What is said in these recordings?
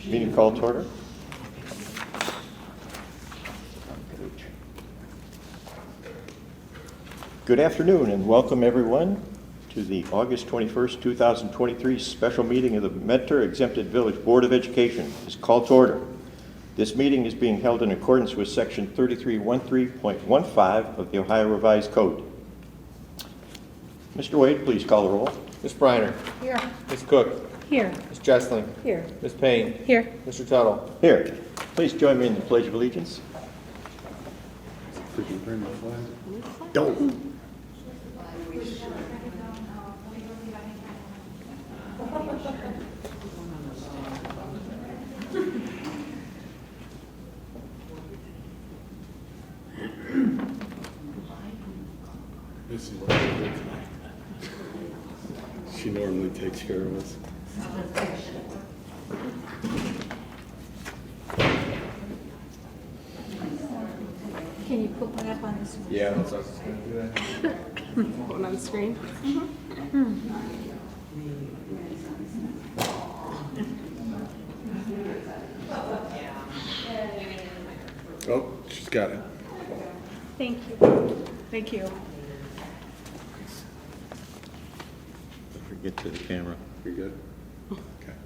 Meeting called to order. Good afternoon and welcome everyone to the August 21st, 2023 special meeting of the Mentor Exempted Village Board of Education. Is called to order. This meeting is being held in accordance with Section 3313.15 of the Ohio Revised Code. Mr. Wade, please call the roll. Ms. Briner. Here. Ms. Cook. Here. Ms. Jessling. Here. Ms. Payne. Here. Mr. Tuttle. Here. Please join me in the Pledge of Allegiance. Could you bring the flag? Go. This is she normally takes care of us. Can you put one up on the screen? Yeah, that's us going to do that. One on the screen? Oh, she's got it. Thank you. Thank you. Don't forget to the camera. You good? Okay.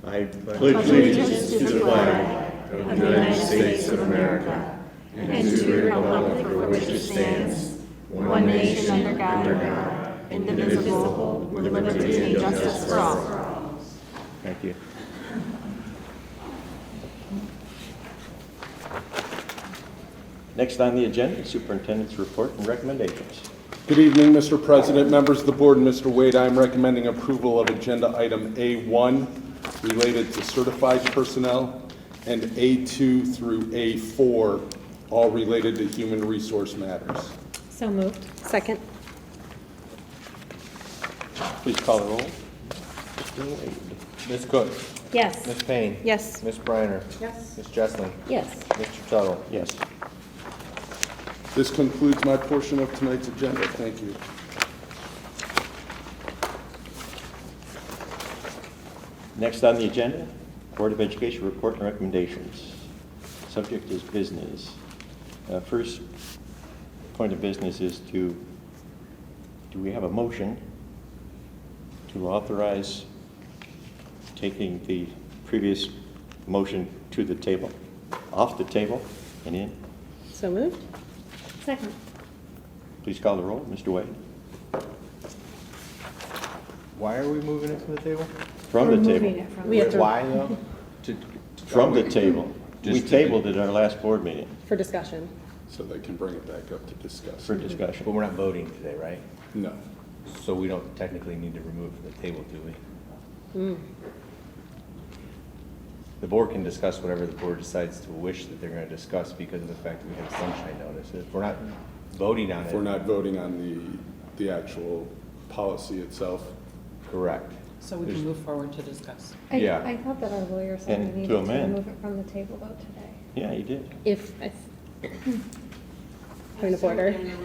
I pledge allegiance to the flag Of the United States of America and to the republic for which it stands, one nation under God, indivisible, with liberty and justice for all. Thank you. Next on the agenda, Superintendent's report and recommendations. Good evening, Mr. President, members of the board, and Mr. Wade. I am recommending approval of agenda item A1 related to certified personnel and A2 through A4, all related to human resource matters. So moved. Second. Please call the roll. Mr. Wade. Ms. Cook. Yes. Ms. Payne. Yes. Ms. Briner. Yes. Ms. Jessling. Yes. Mr. Tuttle. Yes. This concludes my portion of tonight's agenda. Thank you. Next on the agenda, Board of Education report and recommendations. Subject is business. First point of business is do we have a motion to authorize taking the previous motion to the table, off the table and in? So moved. Second. Please call the roll. Mr. Wade. Why are we moving it from the table? From the table. We have to, Why though? From the table. We Just to- tabled it at our last board meeting for discussion. So they can bring it back up to discuss. for discussion. But we're not voting today, right? No. So we don't technically need to remove it from the table, do we? The board can discuss whatever the board decides to wish that they're going to discuss because of the fact that we have sunshine notice. If we're not voting on it. If we're not voting on the actual policy itself. Correct. So we can move forward to discuss. Yeah. I thought that our lawyer said And we to needed to amend. remove it from the table though today. Yeah, you did. If, point of order. You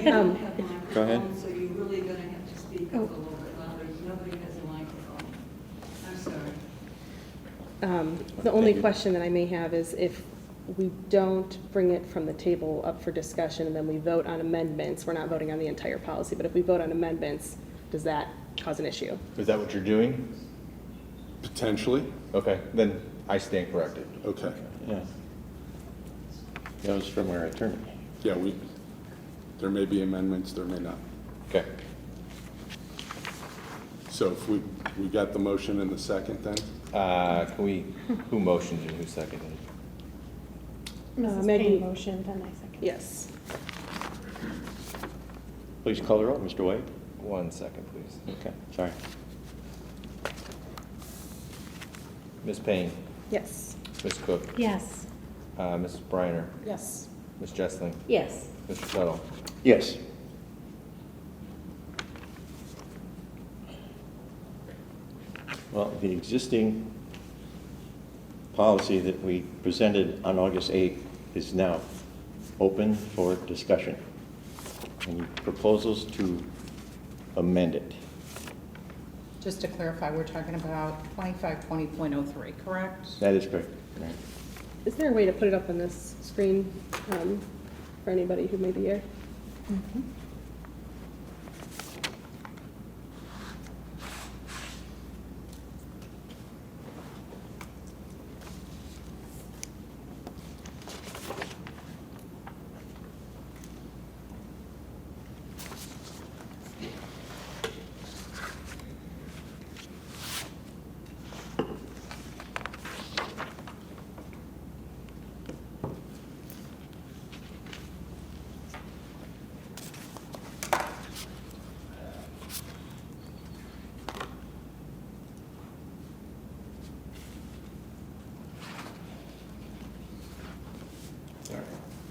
don't have microphone, Go ahead. so you're really gonna have to speak up a little bit louder. Nobody has a microphone. I'm sorry. The only Thank you. question that I may have is if we don't bring it from the table up for discussion and then we vote on amendments, we're not voting on the entire policy, but if we vote on amendments, does that cause an issue? Is that what you're doing? Potentially. Okay, then I stand corrected. Okay. Yeah. That was from our attorney. Yeah, there may be amendments, there may not. Okay. So if we got the motion in the second then? Who motioned and who seconded? Mrs. Maggie- Payne motioned and I seconded. Yes. Please call the roll. Mr. Wade. 1 second, please. Okay, sorry. Ms. Payne, Yes. Ms. Cook, Yes. Mrs. Briner, Yes. Ms. Jessling, Yes. Mr. Tuttle. Yes. Well, the existing policy that we presented on August 8th is now open for discussion. Any proposals to amend it? Just to clarify, we're talking about 2520.03, correct? That is correct. Is there a way to put it up on this screen for anybody who may be here?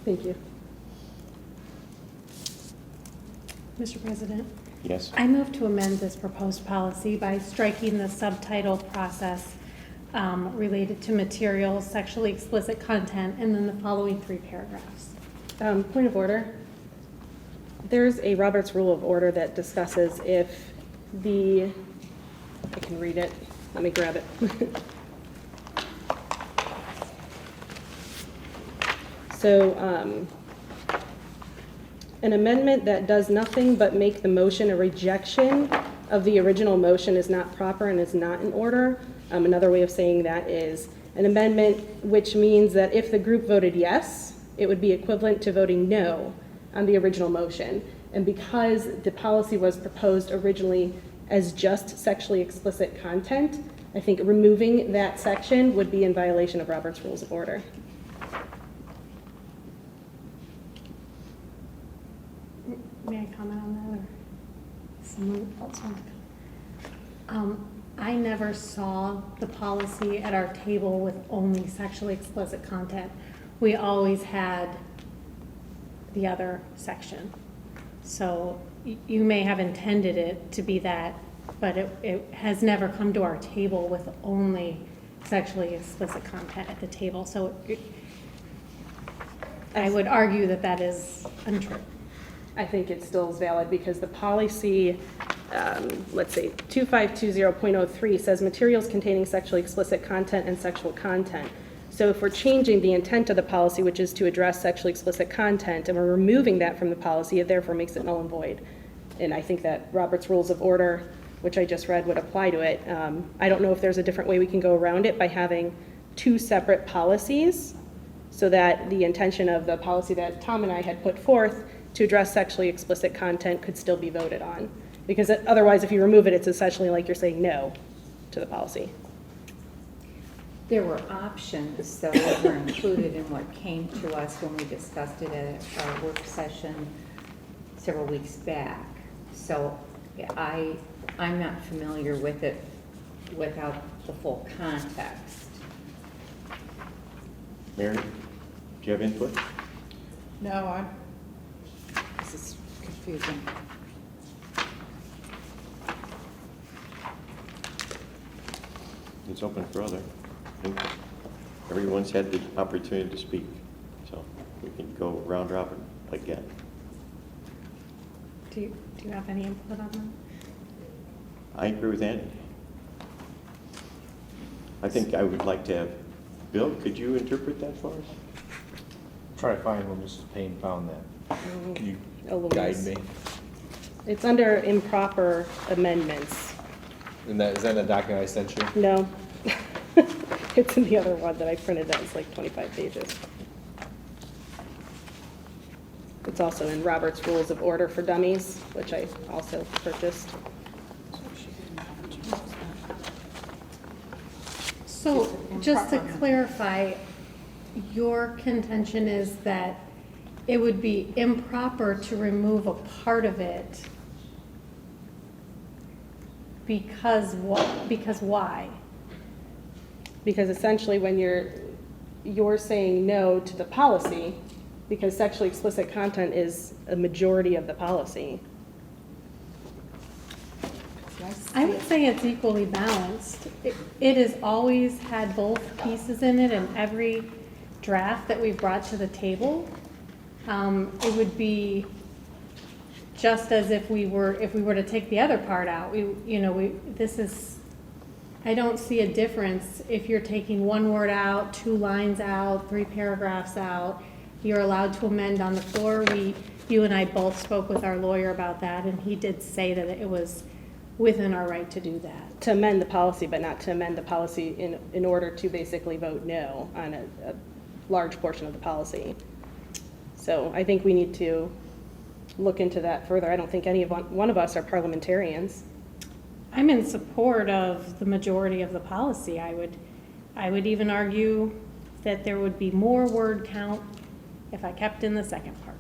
Thank you. Mr. President, Yes? I move to amend this proposed policy by striking the subtitle process related to materials, sexually explicit content, and then the following 3 paragraphs. Point of order. There's a Roberts Rule of Order that discusses if I can read it. Let me grab it. So, an amendment that does nothing but make the motion a rejection of the original motion is not proper and is not in order. Another way of saying that is an amendment which means that if the group voted yes, it would be equivalent to voting no on the original motion. And because the policy was proposed originally as just sexually explicit content, I think removing that section would be in violation of Robert's Rules of Order. May I comment on that, or someone else want to? I never saw the policy at our table with only sexually explicit content. We always had the other section. So you may have intended it to be that, but it has never come to our table with only sexually explicit content at the table. So I would argue that that is untrue. I think it still is valid because the policy, let's say 2520.03 says materials containing sexually explicit content and sexual content. So if we're changing the intent of the policy, which is to address sexually explicit content, and we're removing that from the policy, it therefore makes it null and void. And I think that Robert's Rules of Order, which I just read, would apply to it. I don't know if there's a different way we can go around it by having 2 separate policies so that the intention of the policy that Tom and I had put forth to address sexually explicit content could still be voted on. Because otherwise, if you remove it, it's essentially like you're saying no to the policy. There were options, though, that were included in what came to us when we discussed it at our work session several weeks back. So I'm not familiar with it without the full context. Mary, do you have input? No, this is confusing. It's open for other. I think everyone's had the opportunity to speak, so we can go round robin again. Do you have any input on that? I agree with Annie. I think I would like to have, Bill, could you interpret that for us? Try to find where Mrs. Payne found that. Can you guide Eloise. me? It's under improper amendments. And is that in the document I sent you? No. It's in the other one that I printed that was like 25 pages. It's also in Robert's Rules of Order for Dummies, which I also purchased. So, just to clarify, your contention is that it would be improper to remove a part of it because why? Because essentially when you're saying no to the policy, because sexually explicit content is a majority of the policy. I would say it's equally balanced. It has always had both pieces in it in every draft that we've brought to the table. It would be just as if we were to take the other part out. I don't see a difference if you're taking one word out, 2 lines out, 3 paragraphs out. You're allowed to amend on the floor. You and I both spoke with our lawyer about that, and he did say that it was within our right to do that. To amend the policy, but not to amend the policy in order to basically vote no on a large portion of the policy. So I think we need to look into that further. I don't think one of us are parliamentarians. I'm in support of the majority of the policy. I would even argue that there would be more word count if I kept in the second part.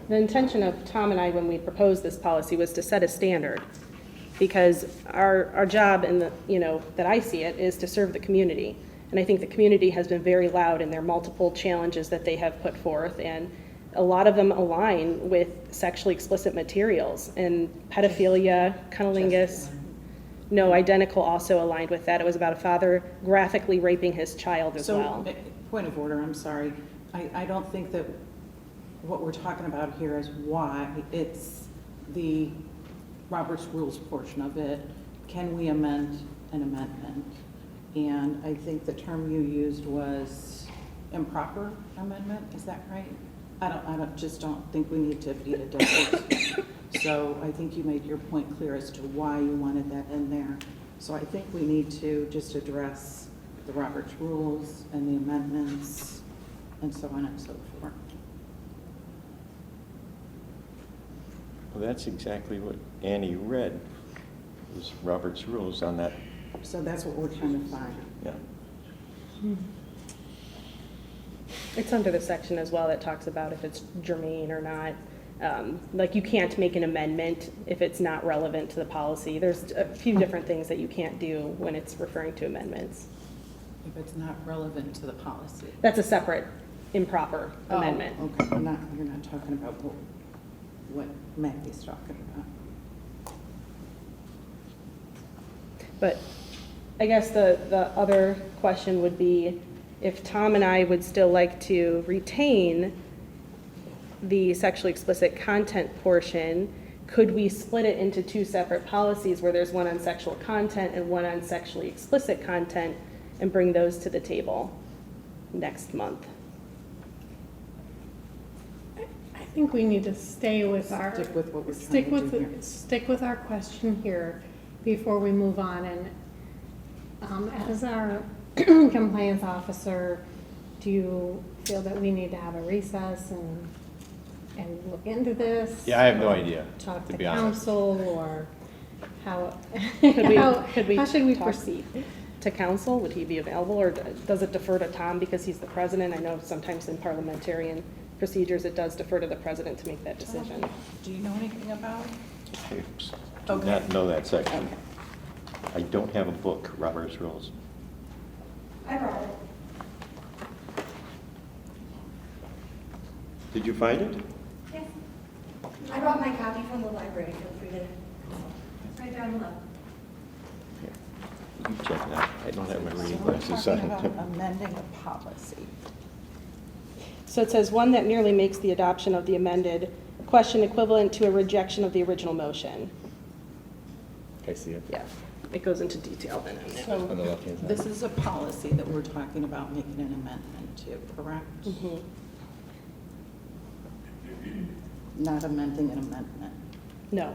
The intention of Tom and I, when we proposed this policy, was to set a standard, because our job that I see it, is to serve the community. And I think the community has been very loud in their multiple challenges that they have put forth, and a lot of them align with sexually explicit materials, and pedophilia, cunnilingus. No, identical also aligned with that. It was about a father graphically raping his child as well. So, point of order, I'm sorry. I don't think that what we're talking about here is why. It's the Robert's Rules portion of it. Can we amend an amendment? And I think the term you used was improper amendment, is that right? I don't think we need to beat a dead horse. So I think you made your point clear as to why you wanted that in there. So I think we need to just address the Robert's Rules and the amendments and so on and so forth. Well, that's exactly what Annie read, was Robert's Rules on that. So that's what we're trying to find. Yeah. It's under the section as well that talks about if it's germane or not. Like, you can't make an amendment if it's not relevant to the policy. There's a few different things that you can't do when it's referring to amendments. If it's not relevant to the policy. That's a separate improper amendment. Oh, okay, you're not talking about what Maggie's talking about. But I guess the other question would be if Tom and I would still like to retain the sexually explicit content portion, could we split it into 2 separate policies where there's one on sexual content and one on sexually explicit content, and bring those to the table next month? I think we need to stay with our. Stick with what we're trying to do here. Stick with our question here before we move on. And as our compliance officer, do you feel that we need to have a recess and look into this? Yeah, I have no idea, Talk to to be honest. council, or how, Could we how should we talk proceed? To council, would he be available, or does it defer to Tom because he's the president? I know sometimes in parliamentarian procedures, it does defer to the president to make that decision. Do you know anything about? Oops. Do Okay. not know that section. I don't have a book, Robert's Rules. I brought it. Did you find it? Yes. I brought my copy from the library. Feel free to. It's right down below. Here, you check it out. I don't have my reading So we're glasses talking on. about amending a policy. So it says one that nearly makes the adoption of the amended question equivalent to a rejection of the original motion. Okay, see it? Yeah, it goes into detail then on that. On the left-hand side. This is a policy that we're talking about making an amendment to, correct? Mhm. Not amending an amendment. No.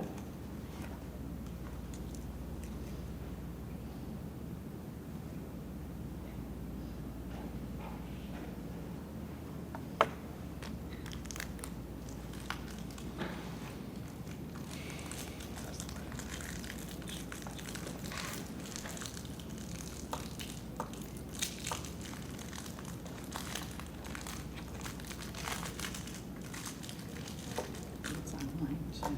It's online too.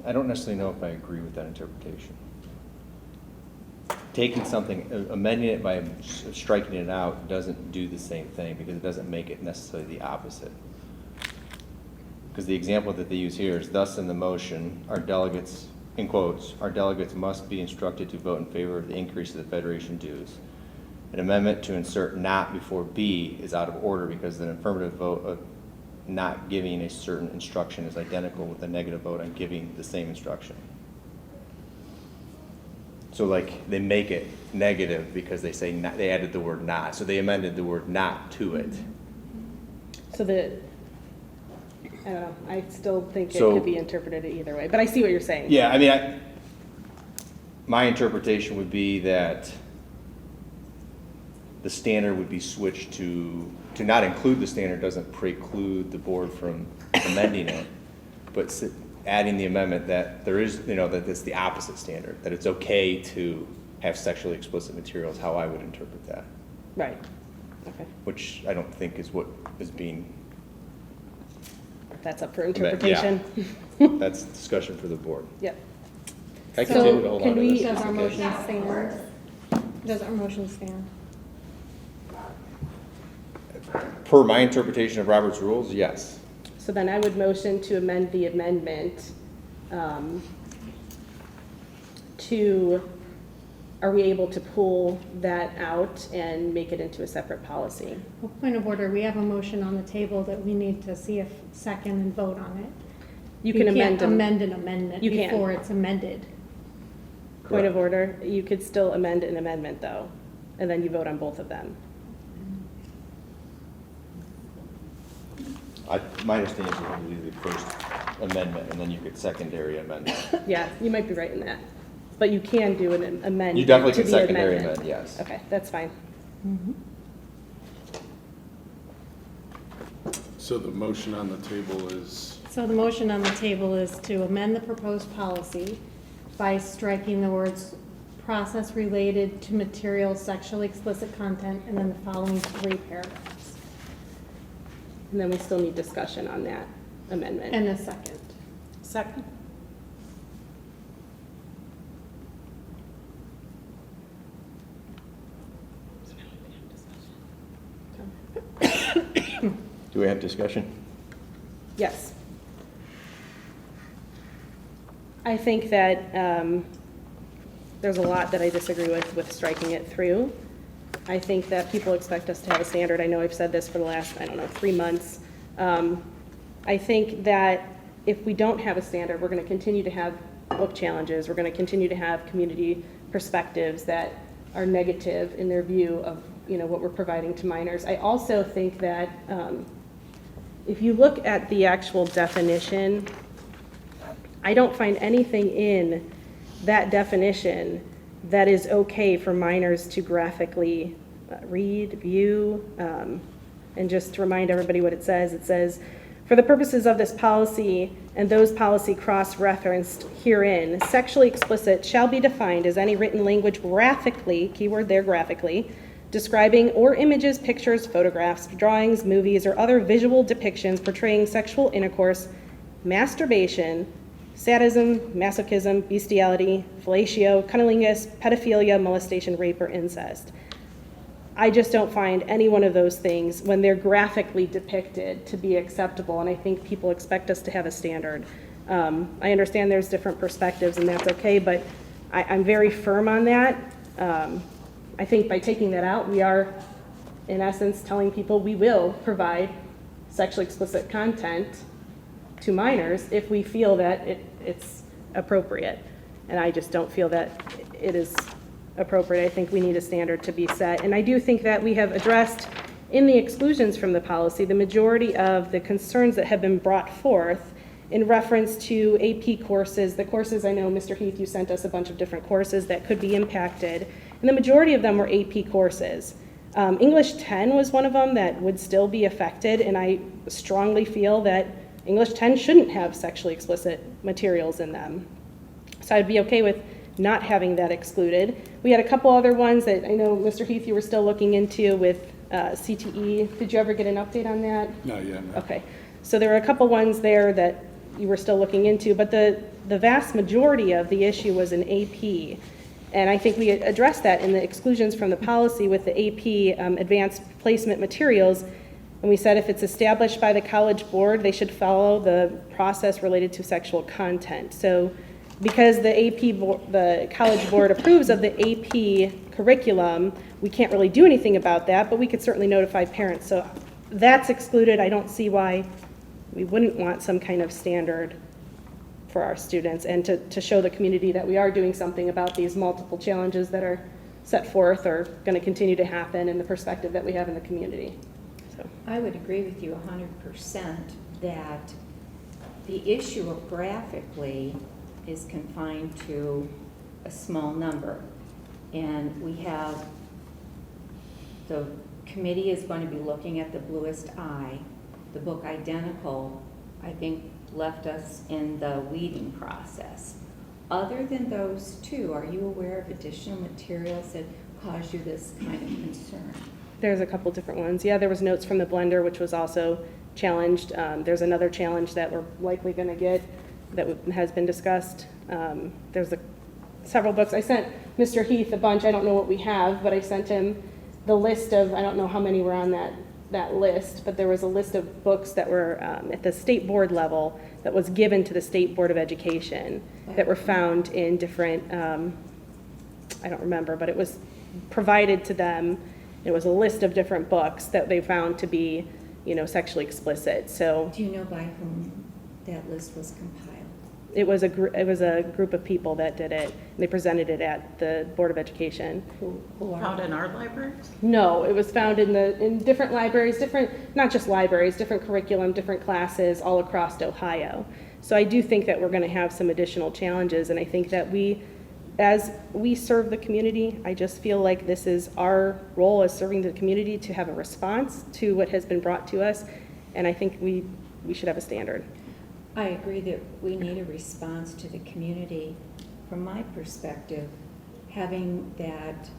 I don't necessarily know if I agree with that interpretation. Taking something, amending it by striking it out doesn't do the same thing, because it doesn't make it necessarily the opposite. Because the example that they use here is, thus in the motion, our delegates, in quotes, our delegates must be instructed to vote in favor of the increase of the Federation dues. An amendment to insert not before B is out of order because an affirmative vote of not giving a certain instruction is identical with a negative vote on giving the same instruction. So like, they make it negative because they say not, they added the word not, so they amended the word not to it. So I don't know, I still think it So- could be interpreted either way, but I see what you're saying. Yeah, I mean, my interpretation would be that the standard would be switched to not include the standard doesn't preclude the board from amending it, but adding the amendment that there is, that it's the opposite standard, that it's okay to have sexually explicit materials, how I would interpret that, Right, okay, which I don't think is what is being, that's up for yeah. interpretation. that's discussion for the board. Yep. I continue to So hold can on to we, this. Does our Okay. motion stand? Does our motion stand? Per my interpretation of Robert's rules, yes. so then I would motion to amend the amendment are we able to pull that out and make it into a separate policy? Well, point of order, we have a motion on the table that we need to see if second and vote on it. You can amend can't them. amend an amendment You can. before it's amended. Point of order, you could still amend an amendment though, and then you vote on both of them. My understanding is it would be the first amendment, and then you could secondary amendment. Yeah, you might be right in that. But you can do an amendment You definitely to can the secondary amendment. amend, yes. Okay, that's fine. So the motion on the table is, So the motion on the table is to amend the proposed policy by striking the words process related to material sexually explicit content and then the following 3 paragraphs. And then we still need discussion on that amendment. And a second. Second? Do we have discussion? Yes. I think that there's a lot that I disagree with striking it through. I think that people expect us to have a standard. I know I've said this for the last, 3 months. I think that if we don't have a standard, we're going to continue to have book challenges. We're going to continue to have community perspectives that are negative in their view of, what we're providing to minors. I also think that if you look at the actual definition, I don't find anything in that definition that is okay for minors to graphically read, view, and just to remind everybody what it says, for the purposes of this policy and those policy cross-referenced herein, sexually explicit shall be defined as any written language graphically, keyword there, graphically, describing or images, pictures, photographs, drawings, movies, or other visual depictions portraying sexual intercourse, masturbation, sadism, masochism, bestiality, fellatio, cunnilingus, pedophilia, molestation, rape, or incest. I just don't find any one of those things, when they're graphically depicted, to be acceptable, and I think people expect us to have a standard. I understand there's different perspectives, and that's okay, but I'm very firm on that. I think by taking that out, we are, in essence, telling people we will provide sexually explicit content to minors if we feel that it's appropriate. And I just don't feel that it is appropriate. I think we need a standard to be set. And I do think that we have addressed in the exclusions from the policy the majority of the concerns that have been brought forth in reference to AP courses. The courses, I know, Mr. Heath, you sent us a bunch of different courses that could be impacted, and the majority of them were AP courses. English 10 was one of them that would still be affected, and I strongly feel that English 10 shouldn't have sexually explicit materials in them. So I'd be okay with not having that excluded. We had a couple other ones that I know, Mr. Heath, you were still looking into with CTE. Did you ever get an update on that? not yet, no. Okay, so there were a couple ones there that you were still looking into, but the vast majority of the issue was in AP. And I think we addressed that in the exclusions from the policy with the AP advanced placement materials. And we said if it's established by the college board, they should follow the process related to sexual content. So because the the College Board approves of the AP curriculum, we can't really do anything about that, but we could certainly notify parents. So that's excluded. I don't see why we wouldn't want some kind of standard for our students, and to show the community that we are doing something about these multiple challenges that are set forth or going to continue to happen, and the perspective that we have in the community. So I would agree with you 100% that the issue of graphically is confined to a small number. And we have, the committee is going to be looking at The Bluest Eye. The book Identical, I think, left us in the weeding process. Other than those two, are you aware of additional materials that cause you this kind of concern? there's a couple different ones. Yeah, there was Notes from the Blender, which was also challenged. There's another challenge that we're likely going to get that has been discussed. There's several books. I sent Mr. Heath a bunch. I don't know what we have, but I sent him the list of, I don't know how many were on that list, but there was a list of books that were at the state board level that was given to the State Board of Education that were found in different, I don't remember, but it was provided to them. It was a list of different books that they found to be, sexually explicit. So Do you know by whom that list was compiled? it was a group of people that did it. And they presented it at the Board of Education. Who are Found in our libraries? No, it was found in different libraries, not just libraries, different curriculum, different classes all across Ohio. So I do think that we're going to have some additional challenges, and I think that as we serve the community, I just feel like this is our role as serving the community to have a response to what has been brought to us, and I think we should have a standard. I agree that we need a response to the community. From my perspective, having that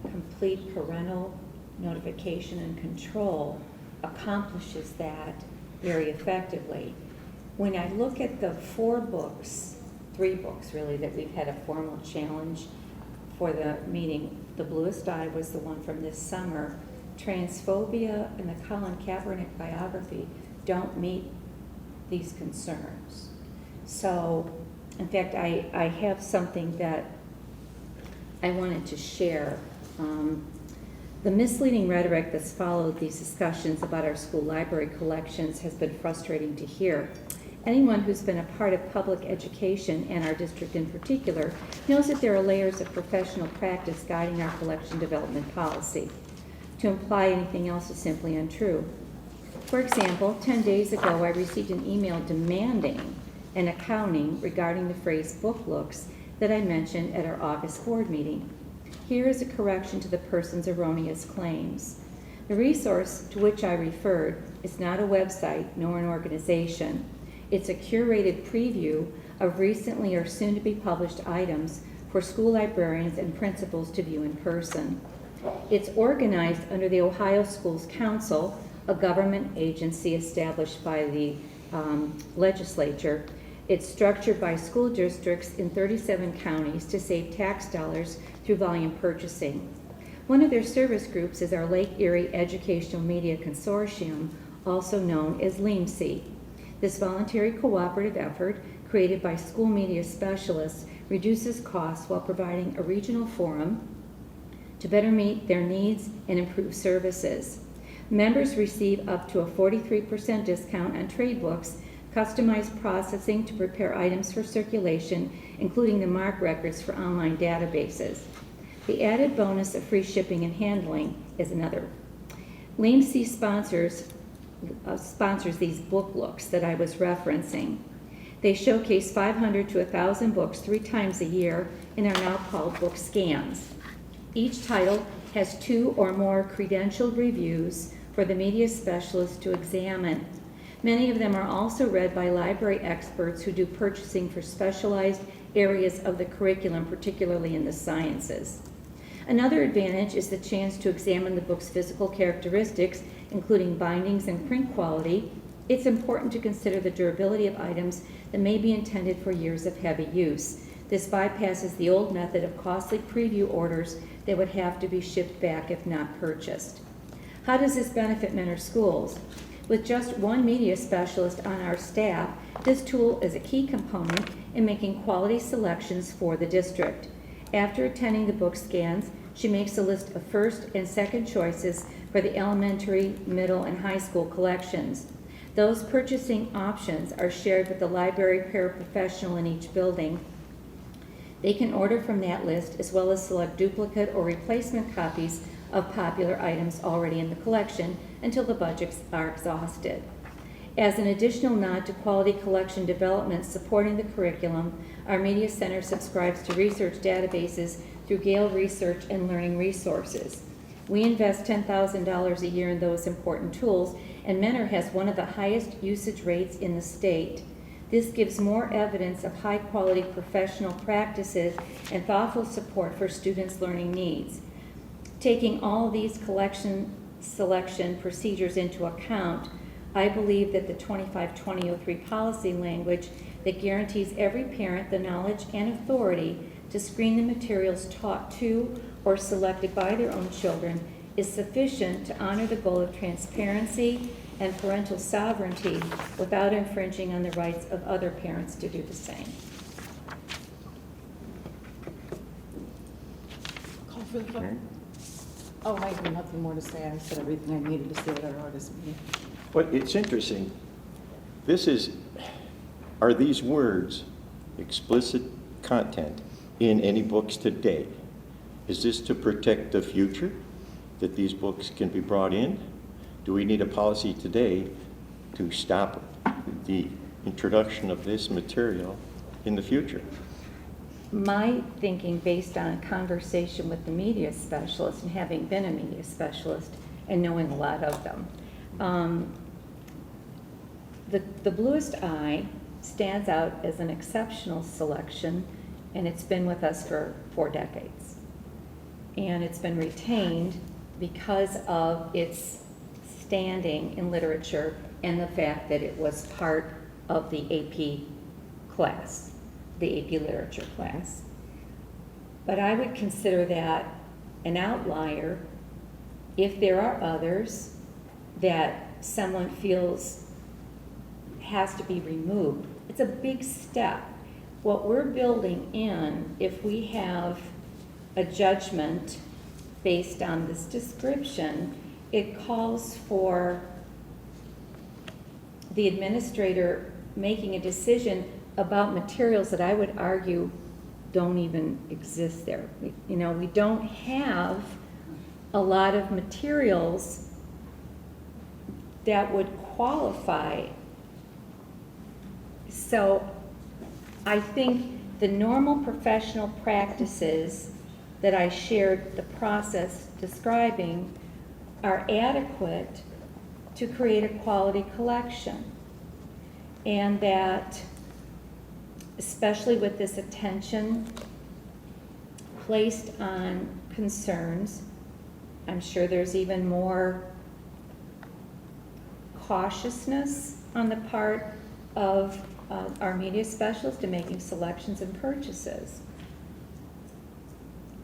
complete parental notification and control accomplishes that very effectively. When I look at the 3 books really, that we've had a formal challenge for the meeting, The Bluest Eye was the one from this summer. Transphobia and the Colin Kaepernick biography don't meet these concerns. So, in fact, I have something that I wanted to share. The misleading rhetoric that's followed these discussions about our school library collections has been frustrating to hear. Anyone who's been a part of public education, and our district in particular, knows that there are layers of professional practice guiding our collection development policy. To imply anything else is simply untrue. For example, 10 days ago, I received an email demanding an accounting regarding the phrase book looks that I mentioned at our August board meeting. Here is a correction to the person's erroneous claims. The resource to which I referred is not a website nor an organization. It's a curated preview of recently or soon to be published items for school librarians and principals to view in person. It's organized under the Ohio Schools Council, a government agency established by the legislature. It's structured by school districts in 37 counties to save tax dollars through volume purchasing. One of their service groups is our Lake Erie Educational Media Consortium, also known as LEMC. This voluntary cooperative effort, created by school media specialists, reduces costs while providing a regional forum to better meet their needs and improve services. Members receive up to a 43% discount on trade books, customized processing to prepare items for circulation, including the MARC records for online databases. The added bonus of free shipping and handling is another. LEMC sponsors these book looks that I was referencing. They showcase 500 to 1,000 books 3 times a year and are now called book scans. Each title has 2 or more credentialed reviews for the media specialists to examine. Many of them are also read by library experts who do purchasing for specialized areas of the curriculum, particularly in the sciences. Another advantage is the chance to examine the book's physical characteristics, including bindings and print quality. It's important to consider the durability of items that may be intended for years of heavy use. This bypasses the old method of costly preview orders that would have to be shipped back if not purchased. How does this benefit Mentor Schools? With just one media specialist on our staff, this tool is a key component in making quality selections for the district. After attending the book scans, she makes a list of first and second choices for the elementary, middle, and high school collections. Those purchasing options are shared with the library paraprofessional in each building. They can order from that list as well as select duplicate or replacement copies of popular items already in the collection until the budgets are exhausted. As an additional nod to quality collection development supporting the curriculum, our Media Center subscribes to research databases through Gale Research and Learning Resources. We invest $10,000 a year in those important tools, and Mentor has one of the highest usage rates in the state. This gives more evidence of high-quality professional practices and thoughtful support for students' learning needs. Taking all these collection selection procedures into account, I believe that the 25-2003 policy language that guarantees every parent the knowledge and authority to screen the materials taught to or selected by their own children is sufficient to honor the goal of transparency and parental sovereignty without infringing on the rights of other parents to do the same. Call for the vote. Okay. Oh, I have nothing more to say. I said everything I needed to say at our August meeting. But it's interesting. Are these words explicit content in any books today? Is this to protect the future, that these books can be brought in? Do we need a policy today to stop the introduction of this material in the future? My thinking, based on a conversation with the media specialist and having been a media specialist and knowing a lot of them, the Bluest Eye stands out as an exceptional selection, and it's been with us for 4 decades. And it's been retained because of its standing in literature and the fact that it was part of the AP class, the AP literature class. But I would consider that an outlier if there are others that someone feels has to be removed. It's a big step. What we're building in, if we have a judgment based on this description, it calls for the administrator making a decision about materials that I would argue don't even exist there. We don't have a lot of materials that would qualify. So I think the normal professional practices that I shared the process describing are adequate to create a quality collection. And that, especially with this attention placed on concerns, I'm sure there's even more cautiousness on the part of our media specialist in making selections and purchases.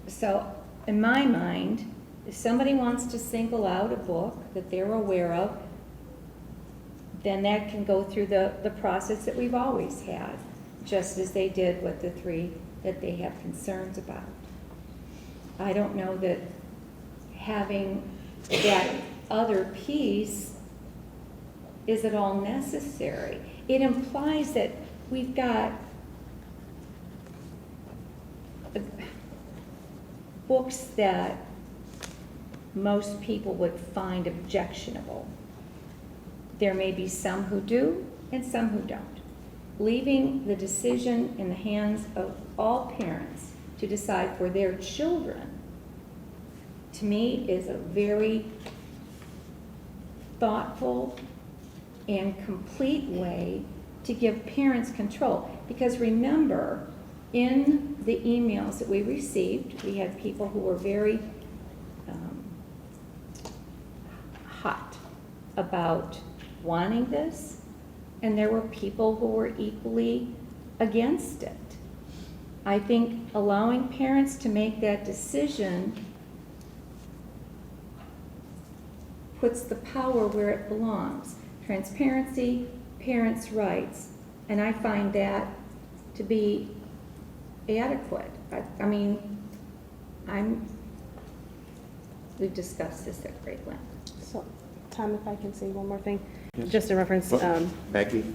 So in my mind, if somebody wants to single out a book that they're aware of, then that can go through the process that we've always had, just as they did with the 3 that they have concerns about. I don't know that having that other piece is at all necessary. It implies that we've got books that most people would find objectionable. There may be some who do and some who don't. Leaving the decision in the hands of all parents to decide for their children, to me, is a very thoughtful and complete way to give parents control. Because remember, in the emails that we received, we had people who were very hot about wanting this, and there were people who were equally against it. I think allowing parents to make that decision puts the power where it belongs. Transparency, parents' rights, and I find that to to be adequate. I mean, we've discussed this at great length. So, Tom, if I can say one more thing, Yes. just in reference, Well, Maggie,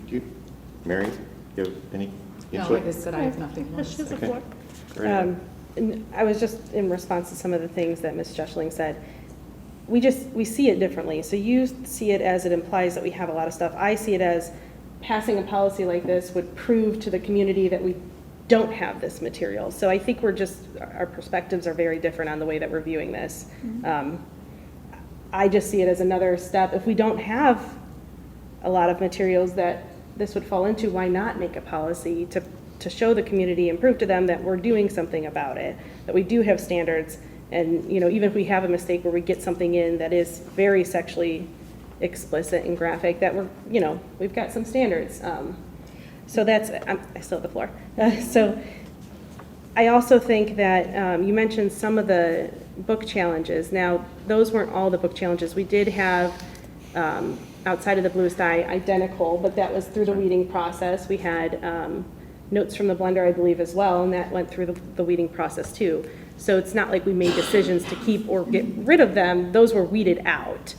Mary, you have any No, input? like I said, I have nothing more to She's say. the floor. Very good. And I was just in response to some of the things that Ms. Jesseling said. We see it differently. So you see it as it implies that we have a lot of stuff. I see it as passing a policy like this would prove to the community that we don't have this material. So I think our perspectives are very different on the way that we're viewing this. I just see it as another step. If we don't have a lot of materials that this would fall into, why not make a policy to show the community and prove to them that we're doing something about it, that we do have standards, and, you know, even if we have a mistake where we get something in that is very sexually explicit and graphic, that we've got some standards. So that's, I still have the floor. So I also think that you mentioned some of the book challenges. Now, those weren't all the book challenges. We did have, outside of the Bluest Eye, identical, but that was through the weeding process. We had notes from the blender, I believe, as well, and that went through the weeding process too. So it's not like we made decisions to keep or get rid of them. Those were weeded out.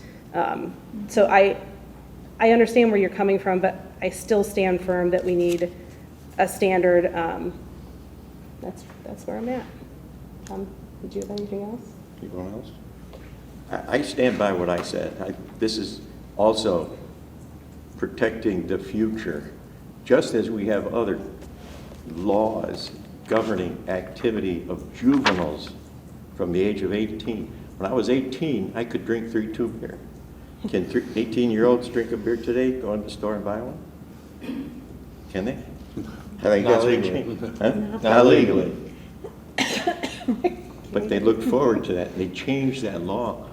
So I understand where you're coming from, but I still stand firm that we need a standard. That's where I'm at. Did you have anything else? Anyone else? I stand by what I said. This is also protecting the future, just as we have other laws governing activity of juveniles from the age of 18. When I was 18, I could drink 3-2 beer. Can 18-year-olds drink a beer today, go in the store and buy one? Can they? I think Not that's legally. changed. Huh? Not legally. But they looked forward to that, and they changed that law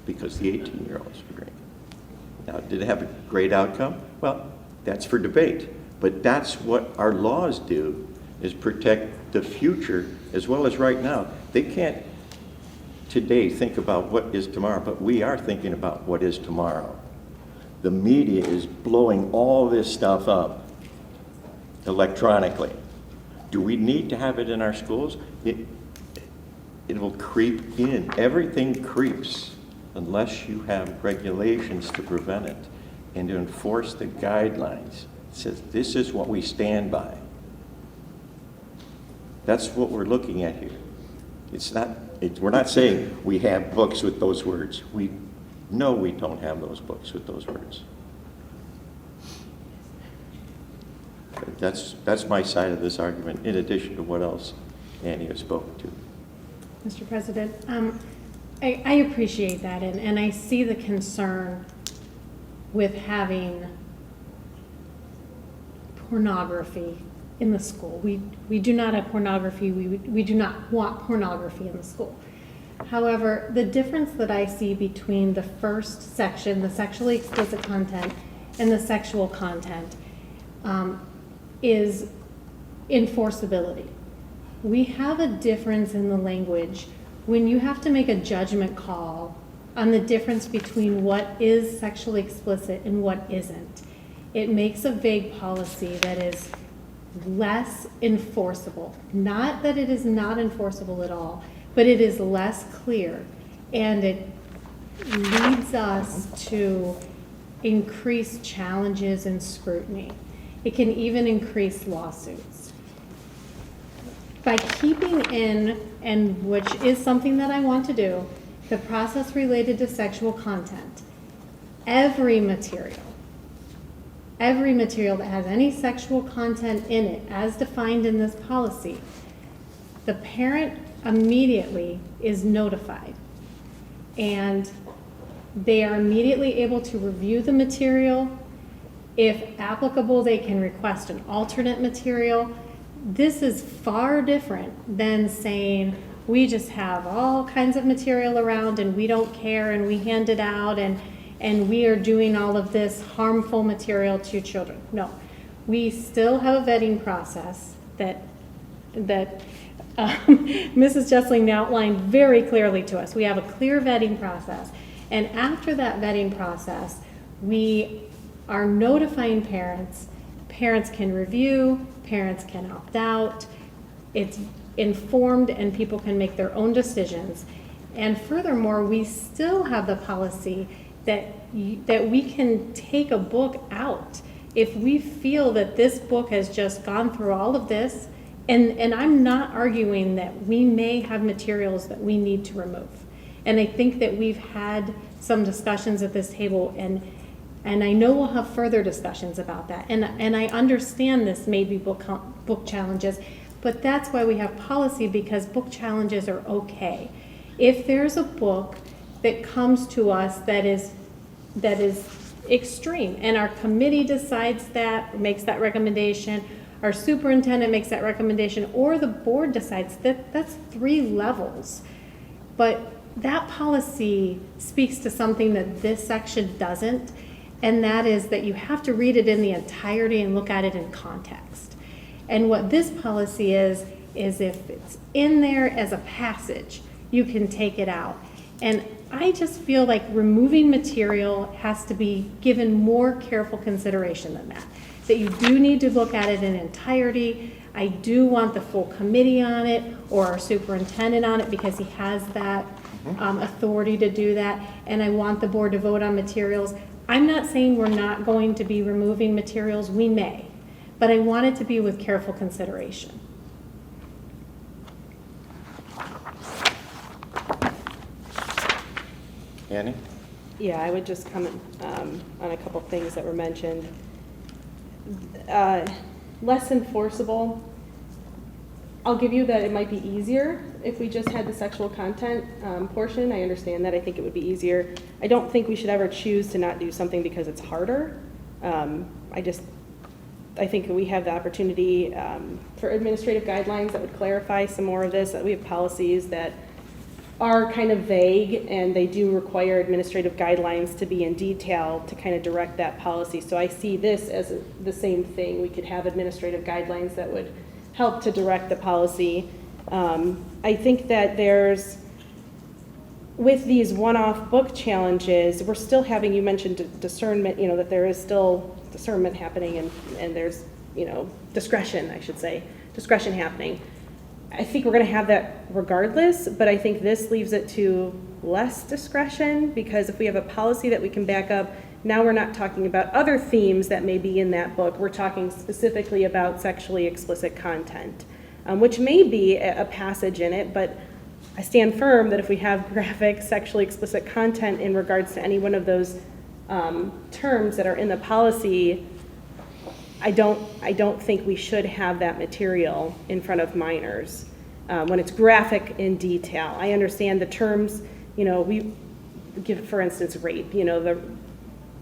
because the 18-year-olds were drinking. Now, did it have a great outcome? Well, that's for debate. But that's what our laws do, is protect the future as well as right now. They can't today think about what is tomorrow, but we are thinking about what is tomorrow. The media is blowing all this stuff up electronically. Do we need to have it in our schools? It will creep in. Everything creeps unless you have regulations to prevent it and to enforce the guidelines. It says this is what we stand by. That's what we're looking at here. We're not saying we have books with those words. We know we don't have those books with those words. That's my side of this argument, in addition to what else Annie has spoken to. Mr. President, I appreciate that, and I see the concern with having pornography in the school. We do not have pornography. We do not want pornography in the school. However, the difference that I see between the first section, the sexually explicit content, and the sexual content is enforceability. We have a difference in the language when you have to make a judgment call on the difference between what is sexually explicit and what isn't. It makes a vague policy that is less enforceable. Not that it is not enforceable at all, but it is less clear, and it leads us to increase challenges and scrutiny. It can even increase lawsuits. By keeping in, and which is something that I want to do, the process related to sexual content, every material that has any sexual content in it, as defined in this policy, the parent immediately is notified. And they are immediately able to review the material. If applicable, they can request an alternate material. This is far different than saying, we just have all kinds of material around and we don't care and we hand it out and we are doing all of this harmful material to children. No, we still have a vetting process that Mrs. Jessling outlined very clearly to us. We have a clear vetting process. And after that vetting process, we are notifying parents. parents can review, parents can opt out. It's informed and people can make their own decisions. And furthermore, we still have the policy that we can take a book out if we feel that this book has just gone through all of this. And I'm not arguing that we may have materials that we need to remove. And I think that we've had some discussions at this table, and I know we'll have further discussions about that. And I understand this may be book challenges, but that's why we have policy, because book challenges are okay. If there's a book that comes to us that is extreme, and our committee decides that, makes that recommendation, our superintendent makes that recommendation, or the board decides that's 3 levels. But that policy speaks to something that this section doesn't, and that is that you have to read it in the entirety and look at it in context. And what this policy is if it's in there as a passage, you can take it out. And I just feel like removing material has to be given more careful consideration than that. That you do need to look at it in entirety. I do want the full committee on it, or our superintendent on it, because he has that authority to do that. And I want the board to vote on materials. I'm not saying we're not going to be removing materials. We may. But I want it to be with careful consideration. Annie? Yeah, I would just comment on a couple things that were mentioned. Less enforceable. I'll give you that it might be easier if we just had the sexual content portion. I understand that. I think it would be easier. I don't think we should ever choose to not do something because it's harder. I think we have the opportunity for administrative guidelines that would clarify some more of this. That we have policies that are kind of vague, and they do require administrative guidelines to be in detail to kind of direct that policy. So I see this as the same thing. We could have administrative guidelines that would help to direct the policy. I think that with these one-off book challenges, we're still having, you mentioned discernment, that there is still discernment happening, and there's, discretion, I should say, discretion happening. I think we're going to have that regardless, but I think this leaves it to less discretion, because if we have a policy that we can back up, now we're not talking about other themes that may be in that book. We're talking specifically about sexually explicit content, which may be a passage in it, but I stand firm that if we have graphic, sexually explicit content in regards to any one of those terms that are in the policy, I don't think we should have that material in front of minors when it's graphic in detail. I understand the terms, we give, for instance, rape,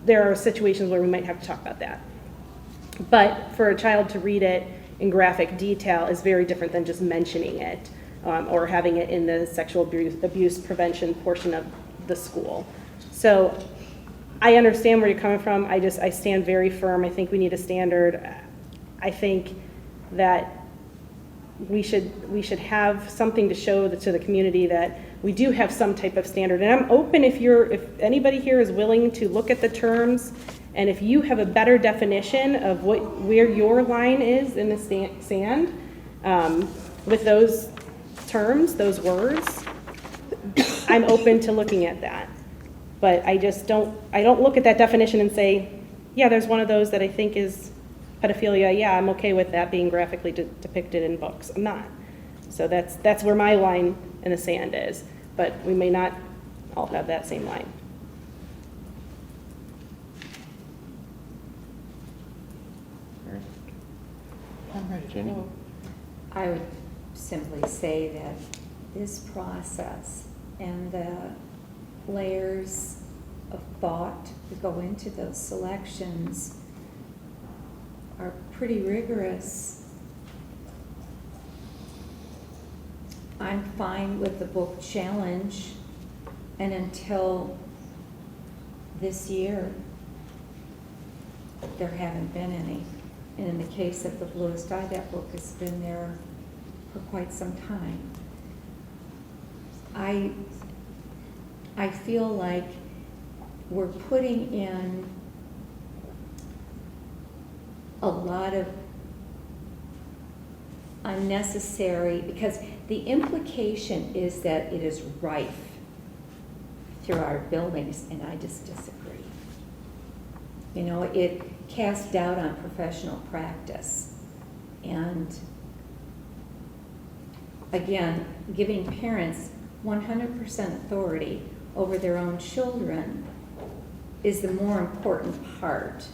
there are situations where we might have to talk about that. But for a child to read it in graphic detail is very different than just mentioning it or having it in the sexual abuse prevention portion of the school. So I understand where you're coming from. I stand very firm. I think we need a standard. I think that we should have something to show to the community that we do have some type of standard. And I'm open if anybody here is willing to look at the terms, and if you have a better definition of where your line is in the sand with those terms, those words, I'm open to looking at that. But I don't look at that definition and say, yeah, there's one of those that I think is pedophilia. Yeah, I'm okay with that being graphically depicted in books. I'm not. So that's where my line in the sand is. But we may not all have that same line. All right, Jenny. I would simply say that this process and the layers of thought that go into those selections are pretty rigorous. I'm fine with the book challenge, and until this year, there haven't been any. And in the case of The Bluest Eye, that book has been there for quite some time. I feel like we're putting in a lot of unnecessary, because the implication is that it is rife through our buildings, and I just disagree. You know, it casts doubt on professional practice. And again, giving parents 100% authority over their own children is the more important part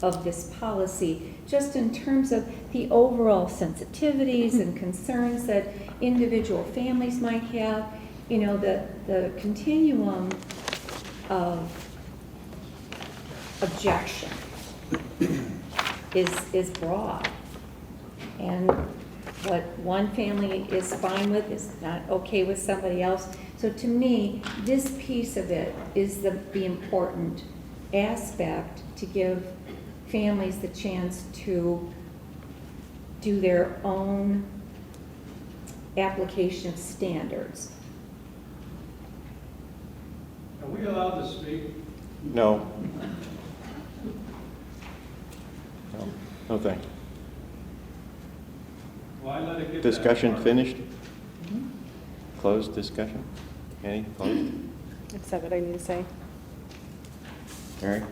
of this policy, just in terms of the overall sensitivities and concerns that individual families might have. You know, the continuum of objection is broad. And what one family is fine with is not okay with somebody else. So to me, this piece of it is the important aspect, to give families the chance to do their own application of standards. Are we allowed to speak? No. No, no thank you. Why let it get that Discussion far? finished? Closed discussion? Any closed? I've said what I need to say. Mary?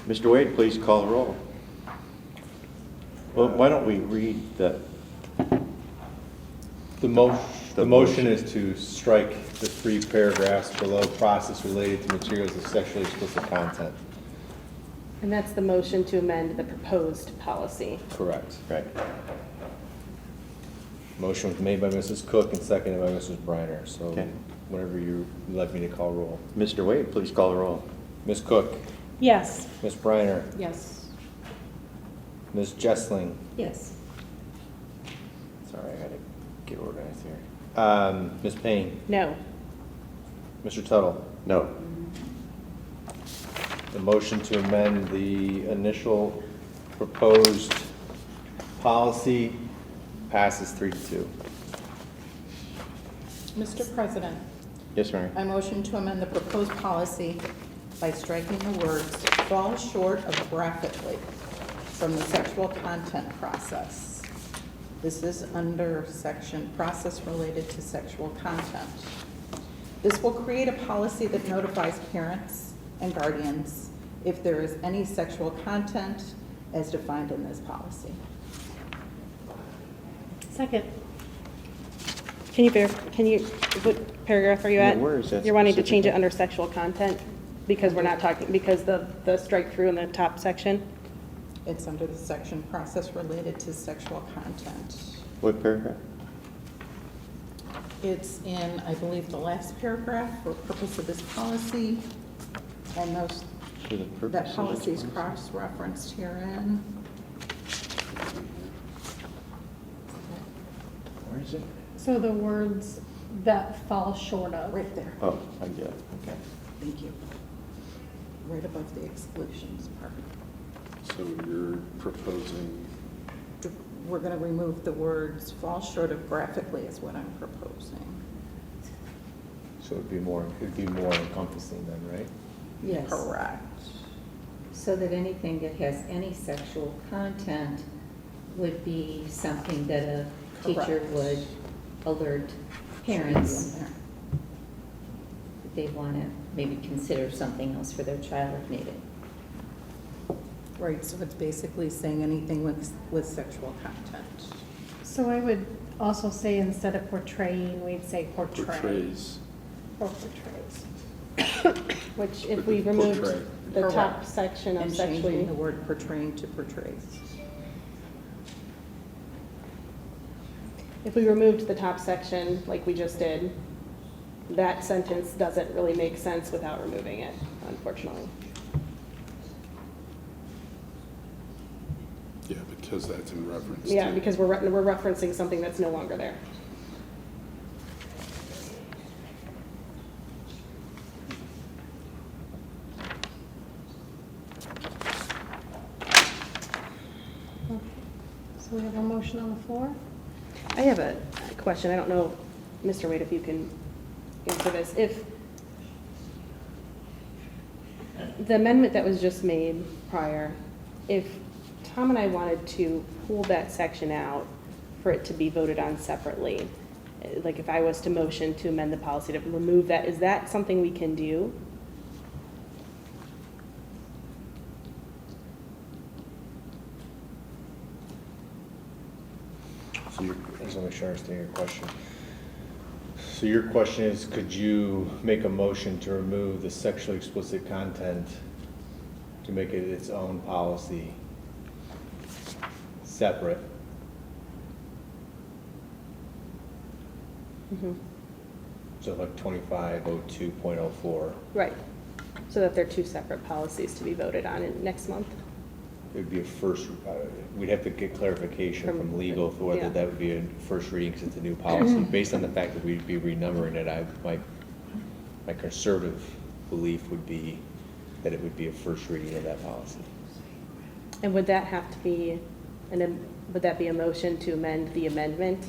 Mr. Wade, please call the roll. Well, why don't we read the, The motion is to strike the 3 paragraphs below, process related to materials of sexually explicit content. And that's the motion to amend the proposed policy. Correct. right, Motion was made by Mrs. Cook and seconded by Mrs. Briner, so Okay. whenever you would like me to call roll. Mr. Wade, please call the roll. Ms. Cook, Yes. Ms. Briner, Yes. Ms. Jessling. Yes. Sorry, I gotta get organized here. Ms. Payne, No. Mr. Tuttle. No. The motion to amend the initial proposed policy passes 3-2. Mr. President, Yes, Mary? I motion to amend the proposed policy by striking the words "fall short of graphically" from the sexual content process. This is under section process related to sexual content. This will create a policy that notifies parents and guardians if there is any sexual content as defined in this policy. Second. Can you, what paragraph are you at? Yeah, where is that You're wanting to change it specifically? under sexual content? Because we're not talking, because the strike through in the top section? It's under the section process related to sexual content. What paragraph? It's in, I believe, the last paragraph for purpose of this policy, and those, For the purpose that of policy is this cross-referenced herein. Where is it? So the words that fall short of. Right there. Oh, I get it, okay. Thank you. Right above the exclusions part. So you're proposing, We're going to remove the words "fall short of" graphically is what I'm proposing. So it'd be more encompassing then, right? Yes. Correct. So that anything that has any sexual content would be something that a teacher Correct. would alert parents that they want to maybe consider something else for their child if needed. Right, so it's basically saying anything with sexual content. So I would also say instead of portraying, we'd say portray. portrays. Or portrays. Which if we removed Portray. the top Correct. section of And changing the sexually, word "portraying" to "portrays." if we removed the top section like we just did, that sentence doesn't really make sense without removing it, unfortunately. Yeah, because that's in reference to. Yeah, because we're referencing something that's no longer there. So we have a motion on the floor? I have a question. I don't know, Mr. Wade, if you can answer this. If the amendment that was just made prior, if Tom and I wanted to pull that section out for it to be voted on separately, like if I was to motion to amend the policy to remove that, is that something we can do? So your, I just want to make sure I understand your question. So your question is, could you make a motion to remove the sexually explicit content to make it its own policy, separate? Mhm. So like 2502.04, Right, so that they're two separate policies to be voted on in next month? it would be a first, we'd have to get clarification from legal for Yeah. whether that would be a first reading because it's a new policy. Based on the fact that we'd be renumbering it, my conservative belief would be that it would be a first reading of that policy. And would that have to be, would that be a motion to amend the amendment?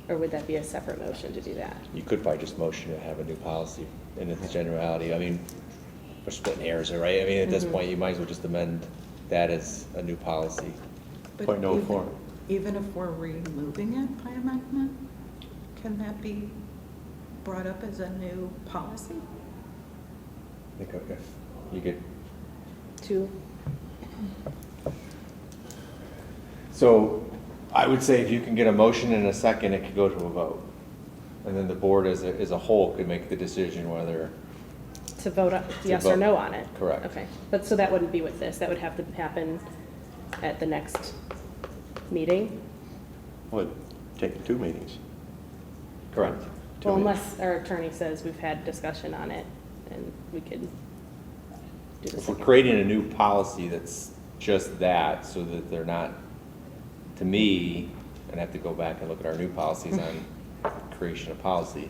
Or would that be a separate motion to do that? You could probably just motion to have a new policy in its generality. I mean, we're splitting hairs, right? I mean, at this point, you might as well just amend that as a new policy. But 0.04. Even if we're removing it by amendment, can that be brought up as a new policy? I think if you get, Two? so I would say if you can get a motion in a second, it could go to a vote. And then the board as a whole could make the decision whether, To vote yes or vote. no on it? Correct. Okay, but so that wouldn't be with this, that would have to happen at the next meeting? Would take 2 meetings. correct. 2 Well, meetings. unless our attorney says we've had discussion on it and we could do the If we're second. creating a new policy that's just that, so that they're not, to me, and I have to go back and look at our new policies on creation of policy,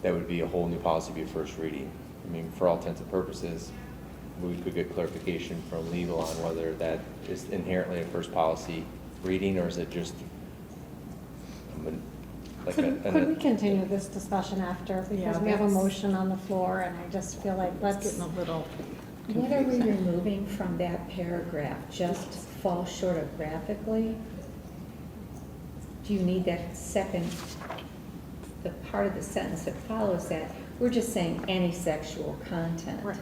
that would be a whole new policy, be a first reading. I mean, for all intents and purposes, we could get clarification from legal on whether that is inherently a first policy reading, or is it just like a. Could we continue this discussion after? Because Yeah, we have a that's- motion on the floor, and I just feel like It's let's, getting a little What are we confusing. removing from that paragraph? Just fall short of graphically? Do you need that second, the part of the sentence that follows that? We're just saying any sexual content. Right.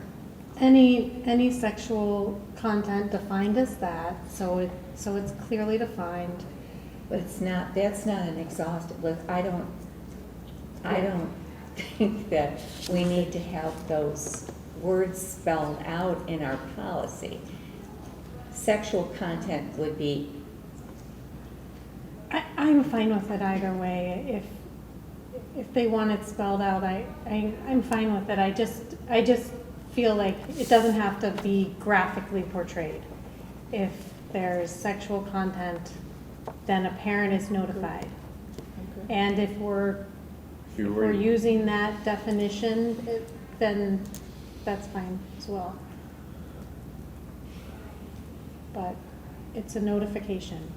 any sexual content defined as that, so it's clearly defined. But it's not, that's not an exhaustive list. I don't think that we need to have those words spelled out in our policy. Sexual content would be, I'm fine with it either way. If they want it spelled out, I'm fine with it. I just feel like it doesn't have to be graphically portrayed. If there's sexual content, then a parent is notified. And if we're using that definition, then that's fine as well. But it's a notification.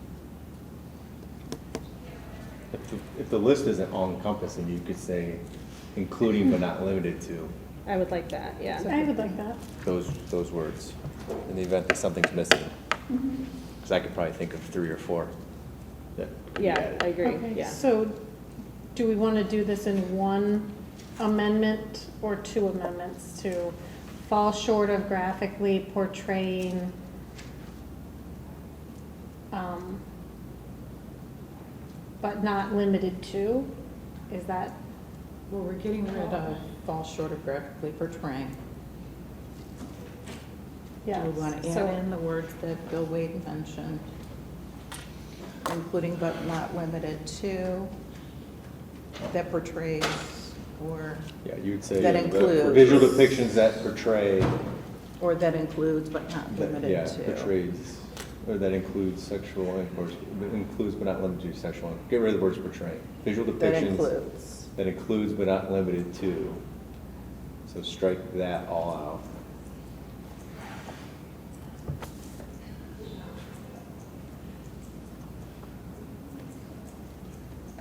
If the list isn't all encompassing, you could say including but not limited to I would like that, yeah. I would like that. those words, in the event that something's missing. Because I could probably think of 3 or 4 that could be Yeah, added. I agree, Okay, yeah. so do we want to do this in one amendment or 2 amendments to fall short of graphically portraying but not limited to? Is that, Well, we're getting rid of fall short of graphically portraying. yeah. Do we want to add in the words that Bill Wade mentioned, including but not limited to, that portrays, or, Yeah, you'd say. That includes. Visual depictions that portray. or that includes but not limited Yeah, to? portrays, or that includes sexual intercourse, includes but not limited to sexual, get rid of the words portray. Visual That depictions. includes. That includes but not limited to. So strike that all out.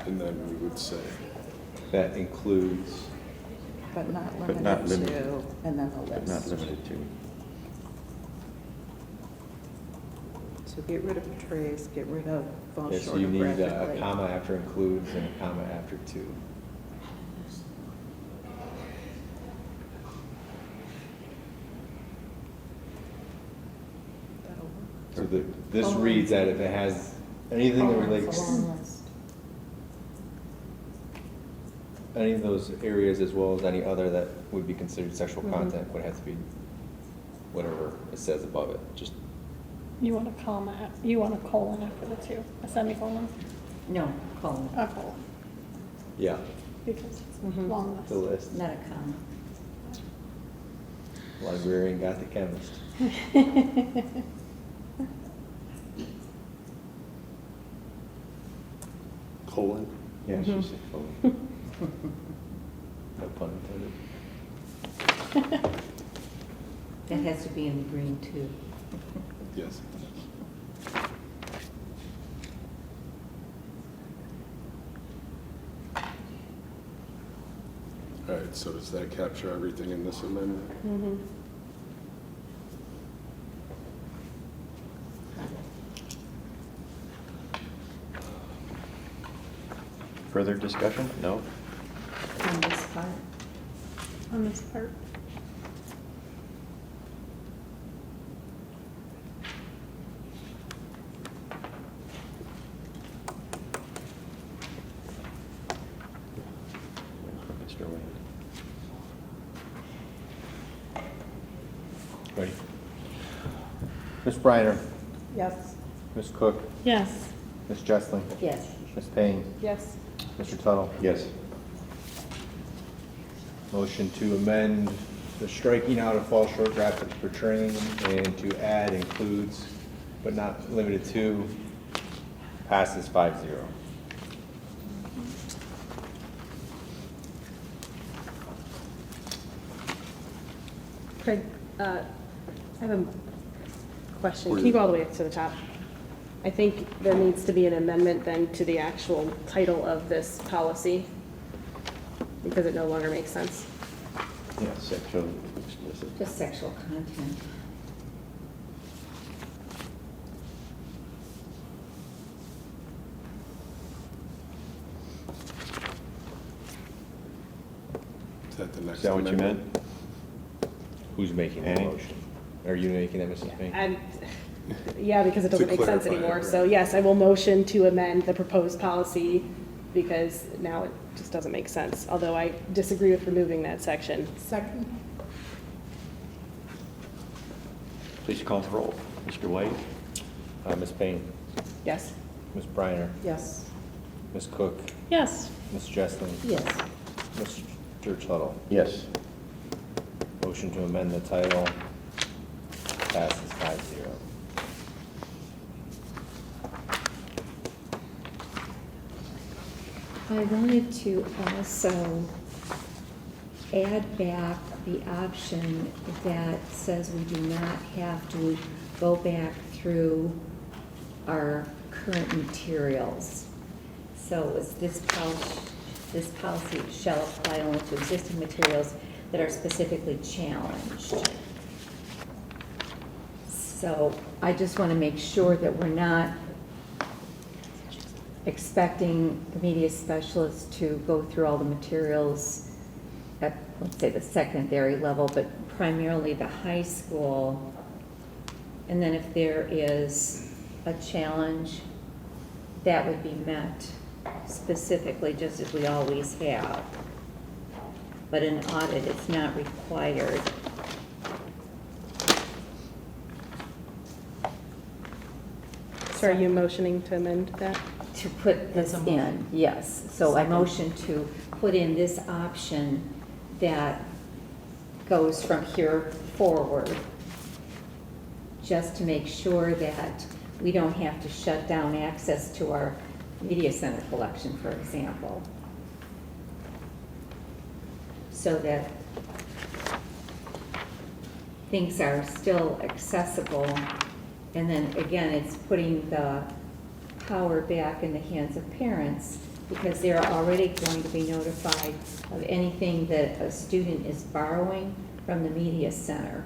And then we would say, That includes, But not But not limited limited. to, and then the list. But not limited to. So get rid of trace, get rid of falls Yeah, so short you of need a graphically. comma after includes and a comma after to. So this reads that if it has anything that relates, any of those areas as well as any other that would be considered sexual content would have to be whatever it says above it, just, You want a comma, you want a colon after the two, a semicolon, No, colon, a colon, yeah, because it's long the list. list. not a comma. Librarian got the chemist. Colon. Yeah, she said colon. No pun intended. That has to be in the green too. Yes. All right, so does that capture everything in this amendment? Further discussion? No? On this part, On this part. Mr. Wade. Ready? Ms. Briner, Yes. Ms. Cook, Yes. Ms. Jesslin, yes. Ms. Payne, Yes. Mr. Tuttle. Yes. Motion to amend the striking out of fall short graphic portraying and to add includes, but not limited to, passes 5-0. Craig, I have a question. Can you go all the way up to the top? I think there needs to be an amendment then to the actual title of this policy because it no longer makes sense. Yeah, sexual explicit. Just sexual content. Is that the next Is that what you amendment? meant? Who's making the Annie? motion? Are you making that, Mrs. Payne? And, yeah, because it doesn't To make sense clarify it, anymore. right. So yes, I will motion to amend the proposed policy because now it just doesn't make sense. Although I disagree with removing that section. Second? Please call the roll. Mr. White? Ms. Payne, Yes. Ms. Briner, Yes. Ms. Cook, Yes. Ms. Jesslin, Yes. Mr. Tuttle. Yes. Motion to amend the title passes 5-0. I wanted to also add back the option that says we do not have to go back through our current materials. So it's this policy shall apply only to existing materials that are specifically challenged. So I just want to make sure that we're not expecting the media specialists to go through all the materials at, let's say, the secondary level, but primarily the high school. And then if there is a challenge, that would be met specifically, just as we always have. But an audit is not required. So are you motioning to amend that? To put this That's a in, motion. yes. So I Second. motion to put in this option that goes from here forward, just to make sure that we don't have to shut down access to our media center collection, for example. So that things are still accessible. And then again, it's putting the power back in the hands of parents because they're already going to be notified of anything that a student is borrowing from the media center.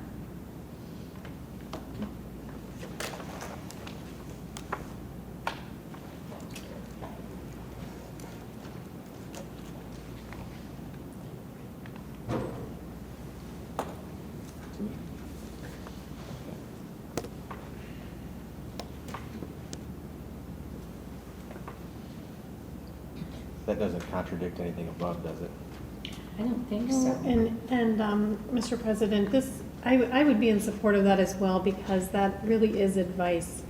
That doesn't contradict anything above, does it? I don't think Well, so. Mr. President, I would be in support of that as well, because that really is advice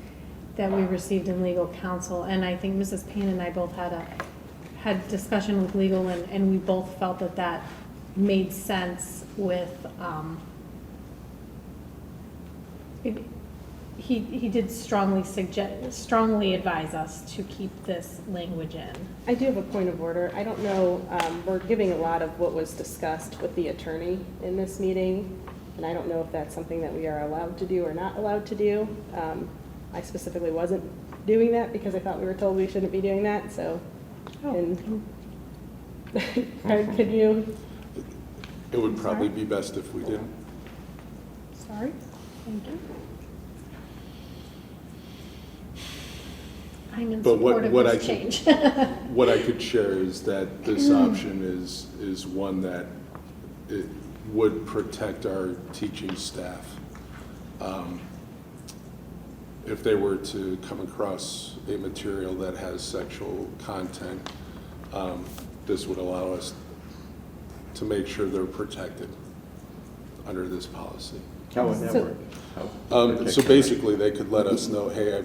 that we received in legal counsel. And I think Mrs. Payne and I both had discussion with legal, and we both felt that that made sense with, he did strongly advise us to keep this language in. I do have a point of order. I don't know, we're giving a lot of what was discussed with the attorney in this meeting, and I don't know if that's something that we are allowed to do or not allowed to do. I specifically wasn't doing that because I thought we were told we shouldn't be doing that, so. And Can you, It would probably be best if we didn't. Sorry, thank you. I'm in But support of what I this can- change. What I could share is that this option is one that it would protect our teaching staff. If they were to come across a material that has sexual content, this would allow us to make sure they're protected under this policy. How would that So- work? So basically, they could let us know, hey,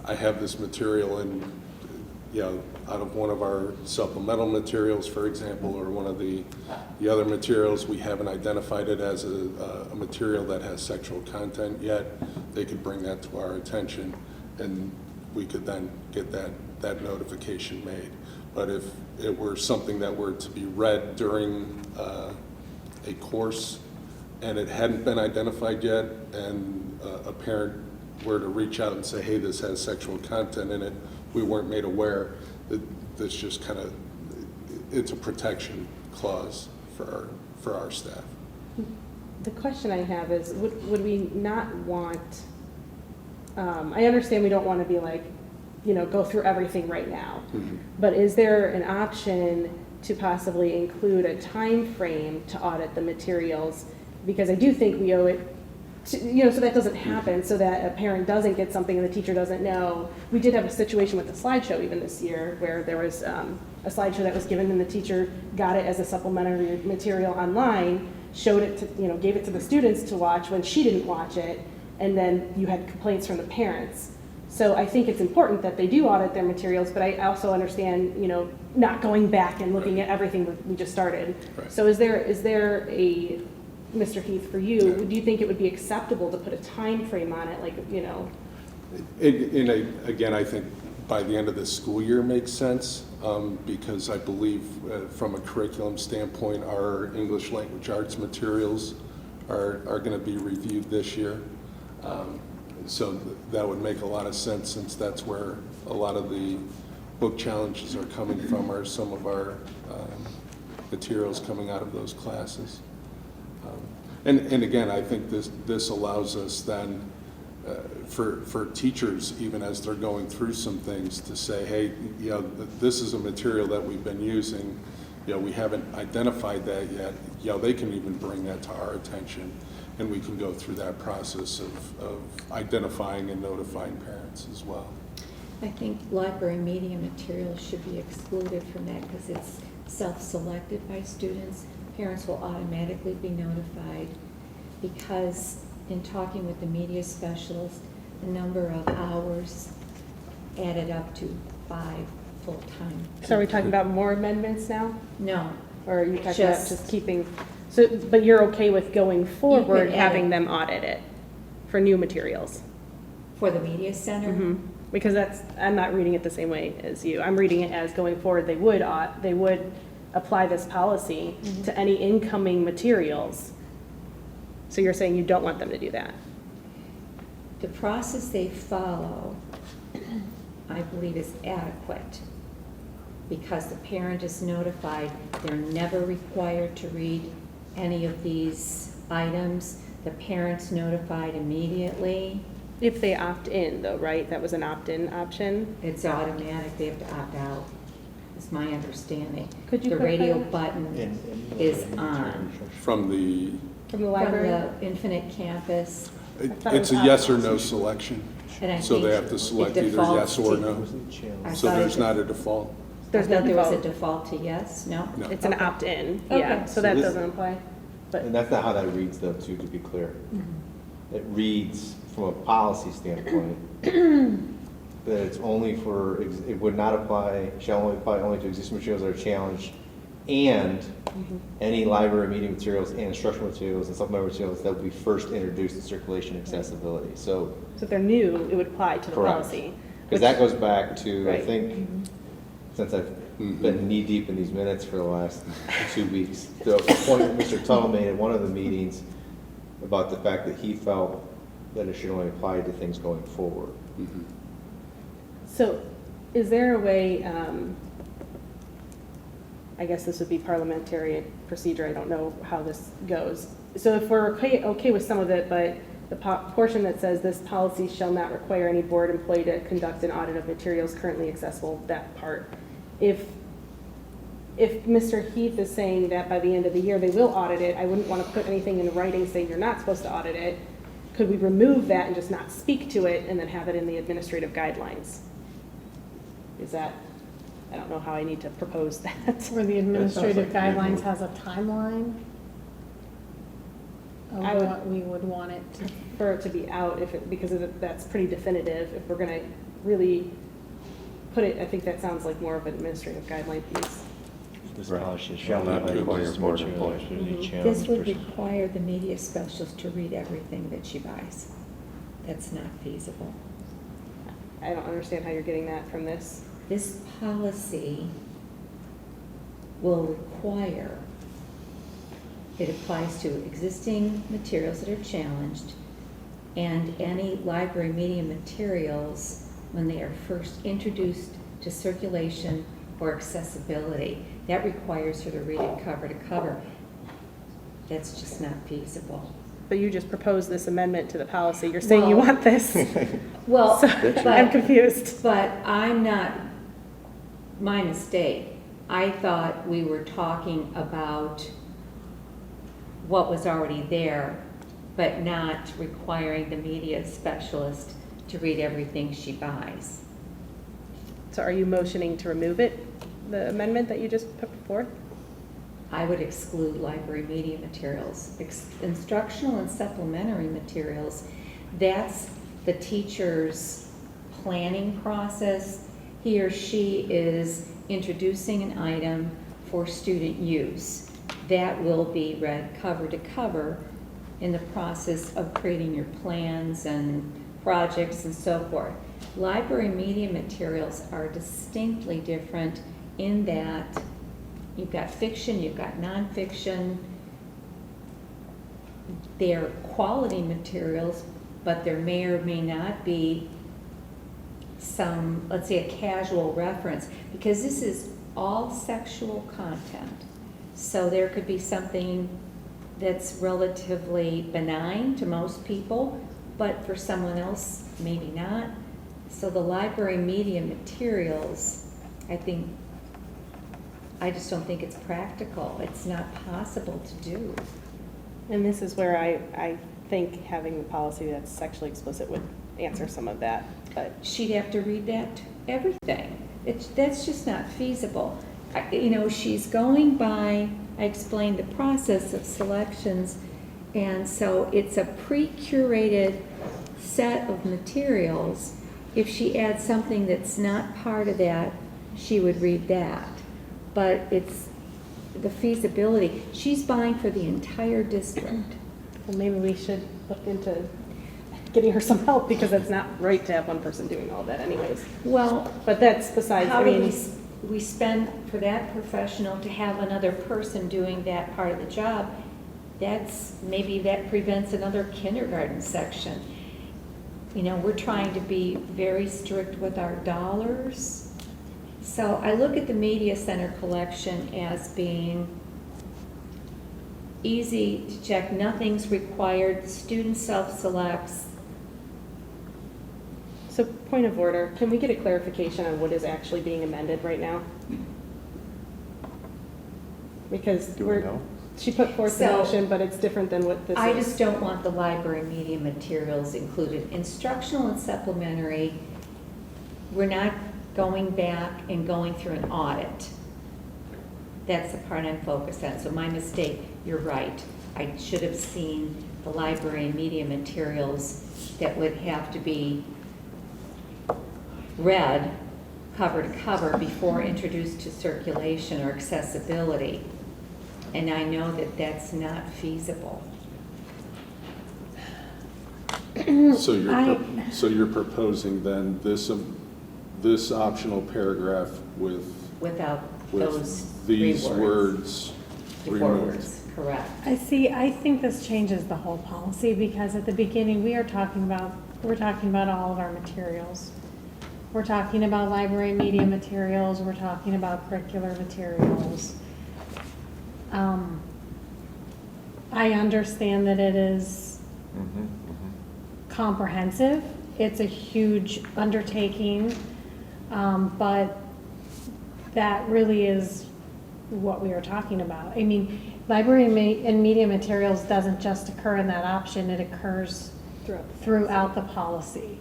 I have this material and, you know, out of one of our supplemental materials, for example, or one of the other materials, we haven't identified it as a material that has sexual content yet. They could bring that to our attention, and we could then get that notification made. But if it were something that were to be read during a course, and it hadn't been identified yet, and a parent were to reach out and say, hey, this has sexual content in it, we weren't made aware, that's just kind of, it's a protection clause for our staff. the question I have is, would we not want, I understand we don't want to be like, go through everything right now. But is there an option to possibly include a time frame to audit the materials? Because I do think we owe it to, so that doesn't happen, so that a parent doesn't get something and the teacher doesn't know. We did have a situation with the slideshow even this year where there was a slideshow that was given and the teacher got it as a supplementary material online, showed it to, gave it to the students to watch when she didn't watch it, and then you had complaints from the parents. So I think it's important that they do audit their materials, but I also understand, not going back and looking at everything we just started. Right. So is there a, Mr. Heath, for you, do you think it would be acceptable to put a time frame on it, Again, I think by the end of the school year makes sense, because I believe from a curriculum standpoint, our English language arts materials are going to be reviewed this year. So that would make a lot of sense, since that's where a lot of the book challenges are coming from, are some of our materials coming out of those classes. And again, I think this allows us then, for teachers, even as they're going through some things, to say, hey, this is a material that we've been using, we haven't identified that yet, they can even bring that to our attention, and we can go through that process of identifying and notifying parents as well. I think library media materials should be excluded from that because it's self-selected by students. Parents will automatically be notified because in talking with the media specialist, the number of hours added up to 5 full-time. so are we talking about more amendments now? No, Or are you talking about Just- just keeping, but you're okay with going forward, edit. having them audit it for new materials? for the media center. Because I'm not reading it the same way as you. I'm reading it as going forward, they would apply this policy to any incoming materials. So you're saying you don't want them to do that? The process they follow, I believe, is adequate because the parent is notified. They're never required to read any of these items. The parent's notified immediately. If they opt in though, right? That was an opt-in option? It's automatic. They have to opt out, is my understanding. Could you The put radio that- button is on. From the, From the From library? the Infinite Campus. thought it it's a was yes or optional. no selection, And I so they think have to it select either defaults yes or to- no. I So thought there's it- not a default. There's I no thought there was a default. default to yes, no? No. It's an Okay. opt-in, Okay. yeah, so So that this- doesn't apply. But And that's not how that reads though, too, to be clear. It reads from a policy standpoint that it's only for, it would not apply, shall only apply only to existing materials that are challenged and any library media materials and instructional materials and supplemental materials that would be first introduced to circulation and accessibility. So, so if they're new, it would apply to the correct. policy. Because that goes back to, I Right. think, since I've been knee-deep in these minutes for the last 2 weeks, the point that Mr. Tuttle made at one of the meetings about the fact that he felt that it should only apply to things going forward. So is there a way, I guess this would be parliamentary procedure, I don't know how this goes. So if we're okay with some of it, but the portion that says this policy shall not require any board employee to conduct an audit of materials currently accessible, that part. If Mr. Heath is saying that by the end of the year they will audit it, I wouldn't want to put anything in writing saying you're not supposed to audit it. Could we remove that and just not speak to it and then have it in the administrative guidelines? Is that, I don't know how I need to propose that. Where the administrative like a good guidelines move. has a timeline I of would- what we would want it to. For it to be out, because that's pretty definitive. If we're gonna really put it, I think that sounds like more of an administrative guideline piece. This Right. policy Shall not apply to require existing board materials employees. that are Mhm. challenged This would versus- require the media specialist to read everything that she buys. That's not feasible. I don't understand how you're getting that from this. This policy will require, it applies to existing materials that are challenged and any library media materials when they are first introduced to circulation or accessibility. That requires her to read it cover to cover. That's just not feasible. But you just proposed this amendment to the policy. You're saying you Well- want this. Well, So, I'm but, confused. but I'm not, my mistake. I thought we were talking about what was already there, but not requiring the media specialist to read everything she buys. So are you motioning to remove it, the amendment that you just put forth? I would exclude library media materials. Instructional and supplementary materials, that's the teacher's planning process. He or she is introducing an item for student use. That will be read cover to cover in the process of creating your plans and projects and so forth. Library media materials are distinctly different in that you've got fiction, you've got nonfiction. They're quality materials, but there may or may not be some, let's say, a casual reference, because this is all sexual content. So there could be something that's relatively benign to most people, but for someone else, maybe not. So the library media materials, I just don't think it's practical. It's not possible to do. And this is where I think having the policy that's sexually explicit would answer some of that, but. She'd have to read that, everything. That's just not feasible. She's going by, I explained the process of selections, and so it's a pre-curated set of materials. If she adds something that's not part of that, she would read that. But it's the feasibility. She's buying for the entire district. Well, maybe we should look into getting her some help, because it's not right to have one person doing all that anyways. Well, But that's besides, how I do mean, we spend for that professional to have another person doing that part of the job? Maybe that prevents another kindergarten section. We're trying to be very strict with our dollars. So I look at the media center collection as being easy to check. Nothing's required. The student self-selects. so point of order, can we get a clarification on what is actually being amended right now? Because Do we know? she put forth the So, motion, but it's different than what this is. I just don't want the library media materials included. Instructional and supplementary, we're not going back and going through an audit. That's the part I'm focused on. So my mistake, you're right. I should have seen the library and media materials that would have to be read cover to cover before introduced to circulation or accessibility. And I know that that's not feasible. So you're proposing then this optional paragraph with Without those these three words the four removed? words, correct. I think this changes the whole policy, because at the beginning, we're talking about all of our materials. We're talking about library and media materials, we're talking about curricular materials. I understand that it is comprehensive, it's a huge undertaking, but that really is what we are talking about. I mean, library and media materials doesn't just occur in that option, it occurs throughout the policy.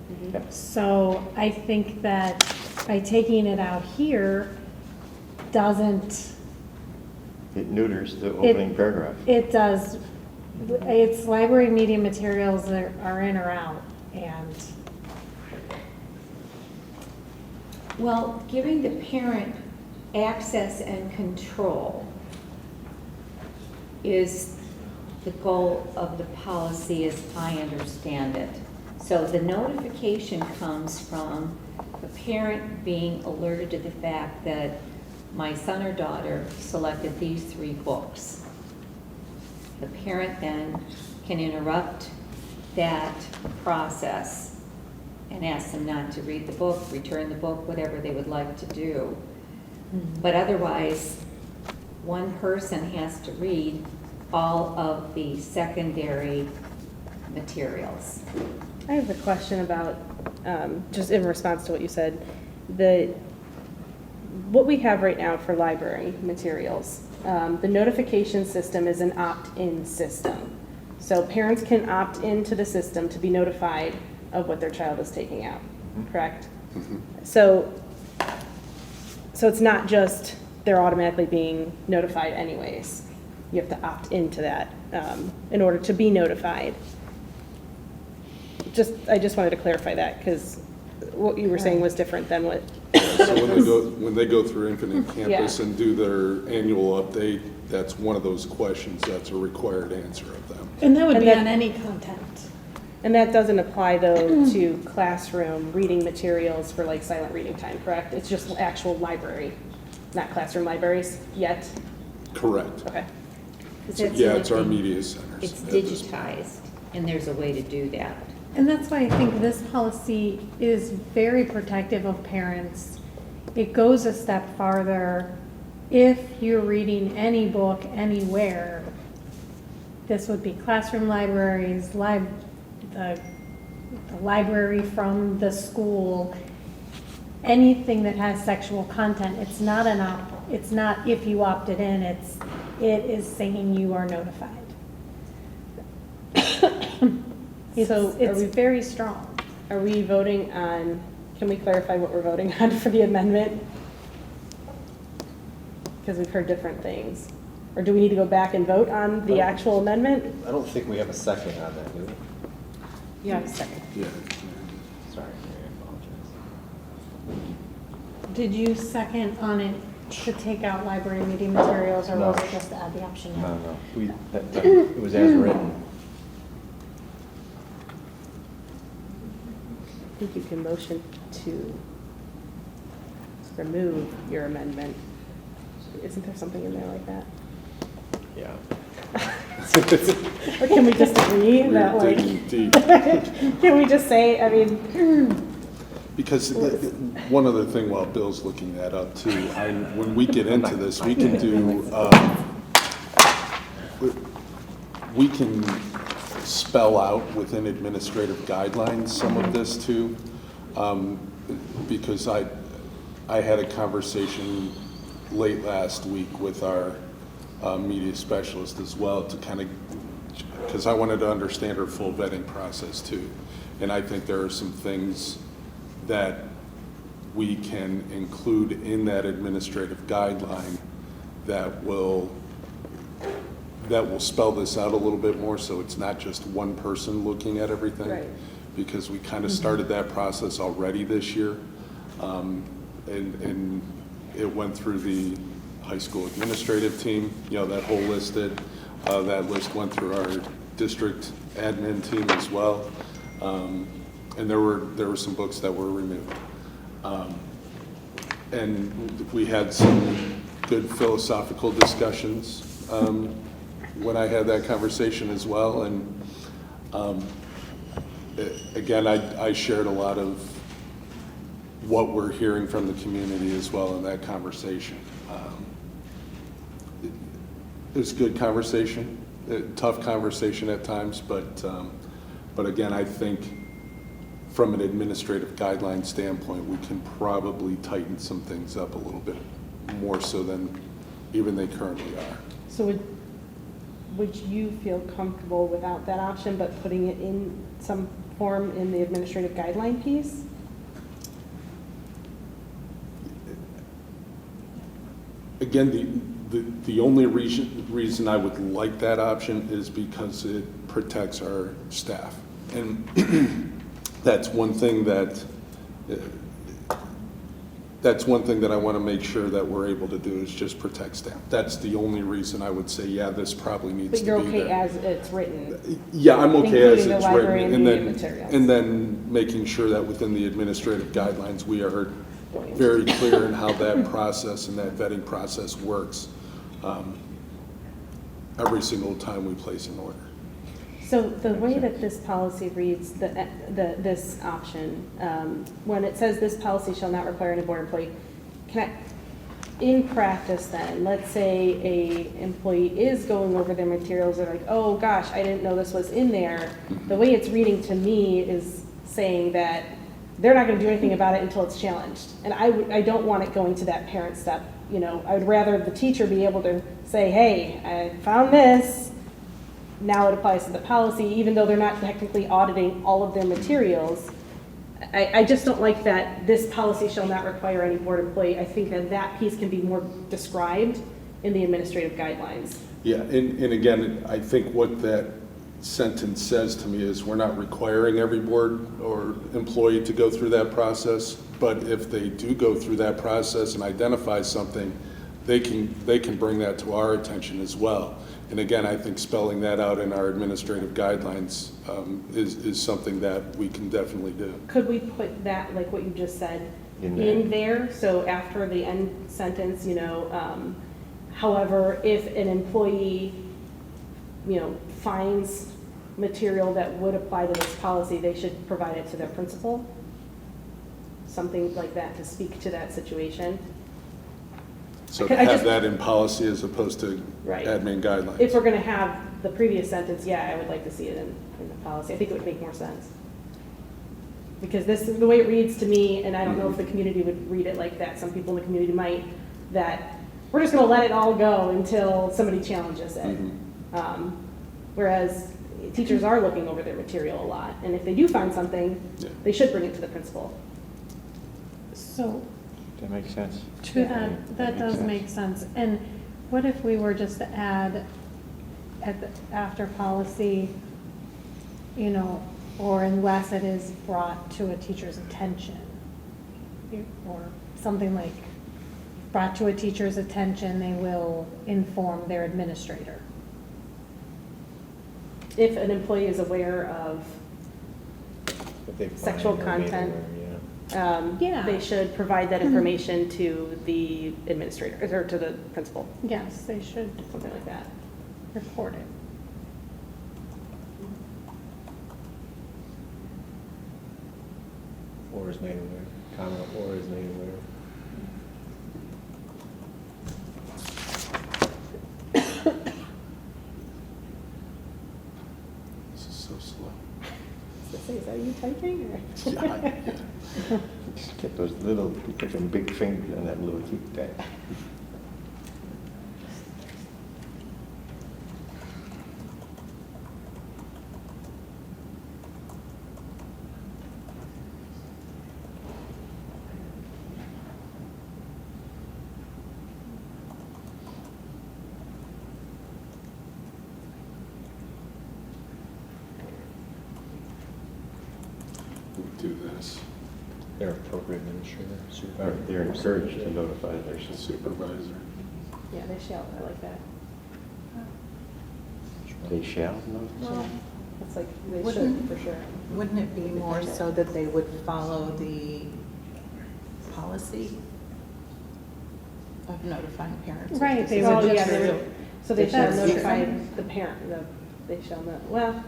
So I think that by taking it out here, doesn't, It neuters the opening paragraph. it does, it's library and media materials that are in or out, and Well, giving the parent access and control is the goal of the policy as I understand it. So the notification comes from the parent being alerted to the fact that my son or daughter selected these 3 books. The parent then can interrupt that process and ask them not to read the book, return the book, whatever they would like to do. But otherwise, one person has to read all of the secondary materials. I have a question about, just in response to what you said, what we have right now for library materials, the notification system is an opt-in system. So parents can opt into the system to be notified of what their child is taking out, correct? So it's not just they're automatically being notified anyways. You have to opt into that in order to be notified. I just wanted to clarify that, because what you were saying was different than what. So when they go through Infinite Campus and do their annual update, that's one of those questions that's a required answer of them. and that would And be that- on any content. And that doesn't apply, though, to classroom reading materials for like silent reading time, correct? It's just actual library, not classroom libraries yet? Correct. Okay. 'Cause that's the Yeah, only it's our thing. media centers. It's at this point. digitized, and there's a way to do that. And that's why I think this policy is very protective of parents. It goes a step farther. If you're reading any book anywhere, this would be classroom libraries, the library from the school, anything that has sexual content. It's not it's not if you opted in, it is saying you are notified. So are It's we- very strong. Are we voting on, can we clarify what we're voting on for the amendment? Because we've heard different things. Or do we need to go back and vote on the actual amendment? I don't think we have a second on that, do we? Yeah, second. Yeah. Sorry, I apologize. Did you second on it to take out library media materials, or was it just to add the option? No, it was as written. I think you can motion to remove your amendment. Isn't there something in there like that? Yeah. Or can we just agree that, We're like, digging deep. can we just say, I mean, Because one other thing while Bill's looking that up too, when we get into this, we can do, we can spell out within administrative guidelines some of this too. Because I had a conversation late last week with our media specialist as well to kind of, because I wanted to understand her full vetting process too. And I think there are some things that we can include in that administrative guideline that will spell this out a little bit more, so it's not just one person looking at everything. Right. Because we kind of started that process already this year. And it went through the high school administrative team, that whole listed. That list went through our district admin team as well. And there were some books that were removed. And we had some good philosophical discussions when I had that conversation as well. And again, I shared a lot of what we're hearing from the community as well in that conversation. It was good conversation, tough conversation at times, but again, I think from an administrative guideline standpoint, we can probably tighten some things up a little bit more so than even they currently are. So would you feel comfortable without that option, but putting it in some form in the administrative guideline piece? Again, the only reason I would like that option is because it protects our staff. And that's one thing that I want to make sure that we're able to do is just protect staff. That's the only reason I would say, yeah, this probably needs But to be you're there. okay as it's written? Yeah, I'm okay as Including the it's library written. and media materials. And then making sure that within the administrative guidelines, we are very clear in how that process and that vetting process works every single time we place an order. So the way that this policy reads, this option, when it says this policy shall not require any board employee, in practice then, let's say a employee is going over their materials, they're like, oh gosh, I didn't know this was in there. The way it's reading to me is saying that they're not going to do anything about it until it's challenged. And I don't want it going to that parent step. I would rather the teacher be able to say, hey, I found this. Now it applies to the policy, even though they're not technically auditing all of their materials. I just don't like that this policy shall not require any board employee. I think that piece can be more described in the administrative guidelines. Yeah, and again, I think what that sentence says to me is we're not requiring every board or employee to go through that process, but if they do go through that process and identify something, they can bring that to our attention as well. And again, I think spelling that out in our administrative guidelines is something that we can definitely do. Could we put that, like what you just said, In in there? So after the end sentence, however, if an employee, finds material that would apply to this policy, they should provide it to their principal? Something like that to speak to that situation? So to I have just- that in policy as opposed to Right. admin guidelines. If we're gonna have the previous sentence, yeah, I would like to see it in the policy. I think it would make more sense. Because this is the way it reads to me, and I don't know if the community would read it like that. Some people in the community might, that we're just gonna let it all go until somebody challenges it. Whereas teachers are looking over their material a lot, and if they do find something, Yeah. they should bring it to the principal. So That makes sense. to that does make sense. And what if we were just to add after policy, or unless it is brought to a teacher's attention? Or something like, brought to a teacher's attention, they will inform their administrator. If an employee is aware of If they find Sexual or made content. aware, Yeah. they should provide that information to the administrator, or to the principal, Yes, they should something like that. report it. Or is made aware, comment, or is made aware. This is so slow. Is that you typing, or? Yeah. Just get those little, put some big fingers on that little keypad. to this. Their appropriate administrator, supervisor. They're encouraged to notify their Supervisor. Yeah, they shall, I like that. They shall notify? Well, it's like, they should, Wouldn't- for sure. Wouldn't it be more so that they would follow the policy of notifying parents? if Right, this they is would Oh, a yeah, just- they would, so they They shall should- notify the parent, they shall not, well,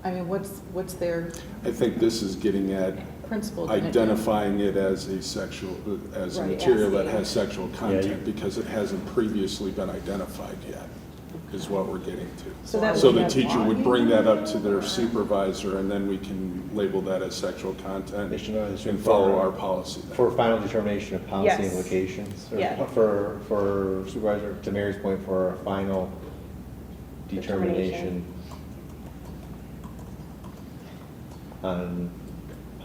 I mean, what's their I think this is getting at principle gonna do? identifying it as a sexual, as a Right, material that asking. has sexual you- content, because it hasn't previously been identified yet, is what we're getting to. So that So would the be teacher would law? bring that up to their supervisor, and then we can label that as sexual content They should know this and for- follow our policy. then. For final determination of policy Yes. implications? Or Yeah. For supervisor, to Mary's point, for a final determination on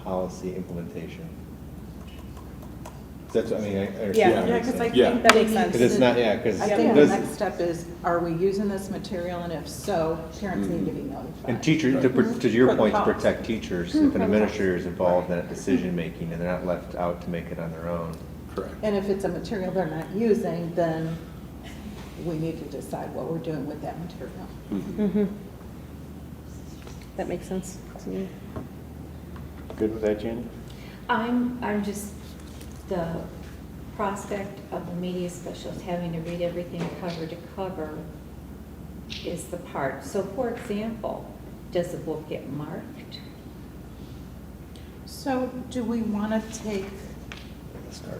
policy implementation. That's, I mean, I understand. Yeah. what Yeah, you're because I saying. Yeah. think That we makes need sense. Because it's to- not, yeah, because. I think the next step is, are we using this material, and if so, parents need to be notified. And teachers, to your For the point, to policy. protect teachers, if an administrator is involved in that decision-making and they're not left out to make it on their own. Correct. And if it's a material they're not using, then we need to decide what we're doing with that material. mm-hmm. That makes sense to me. Good with that, Janet? I'm just, the prospect of the media specialist having to read everything cover to cover is the part. So for example, does the book get marked? So do we want to take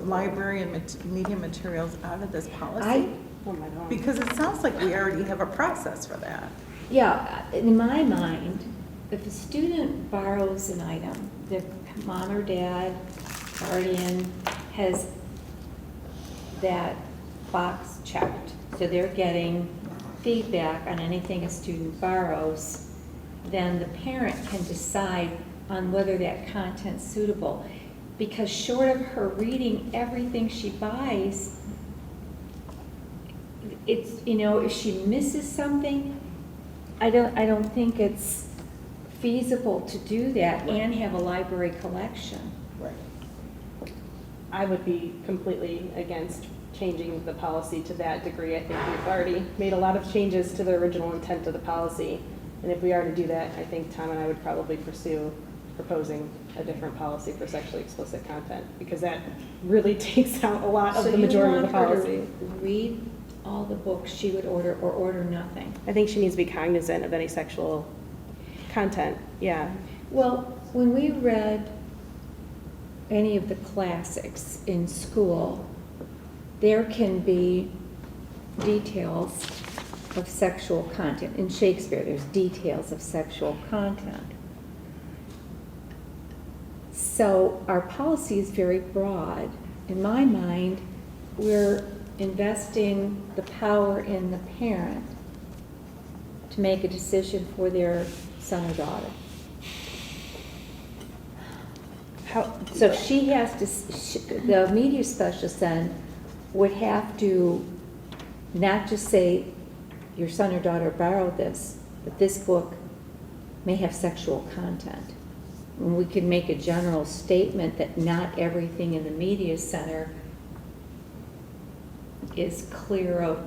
library and media materials out of this policy? Oh, my God. Because it sounds like we already have a process for that. Yeah, in my mind, if a student borrows an item, their mom or dad, guardian has that box checked, so they're getting feedback on anything a student borrows, then the parent can decide on whether that content's suitable. Because short of her reading everything she buys, it's, if she misses something, I don't think it's feasible to do that and have a library collection. Right. I would be completely against changing the policy to that degree. I think we've already made a lot of changes to the original intent of the policy. And if we are to do that, I think Tom and I would probably pursue proposing a different policy for sexually explicit content, because that really takes out a lot of the majority of the So you want policy. her to read all the books she would order or order nothing? I think she needs to be cognizant of any sexual content, yeah. Well, when we read any of the classics in school, there can be details of sexual content. In Shakespeare, there's details of sexual content. So our policy is very broad. In my mind, we're investing the power in the parent to make a decision for their son or daughter. So she has to, the media specialist then would have to not just say, your son or daughter borrowed this, but this book may have sexual content. And we could make a general statement that not everything in the media center is clear of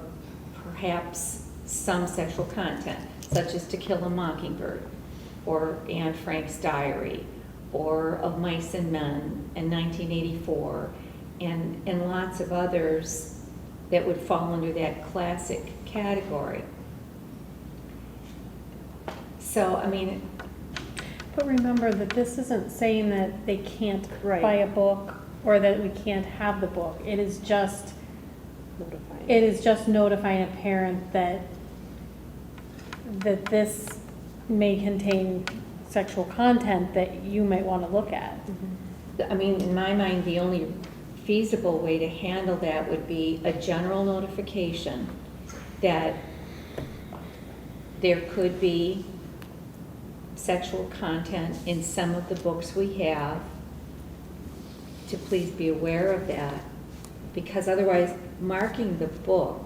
perhaps some sexual content, such as To Kill a Mockingbird, or Anne Frank's Diary, or Of Mice and Men, and 1984, and lots of others that would fall under that classic category. So, I mean, But remember that this isn't saying that they can't Right. buy a book or that we can't have the book. It is just notifying a parent that this may contain sexual content that you might want to look at. I mean, in my mind, the only feasible way to handle that would be a general notification that there could be sexual content in some of the books we have, to please be aware of that, because otherwise, marking the book,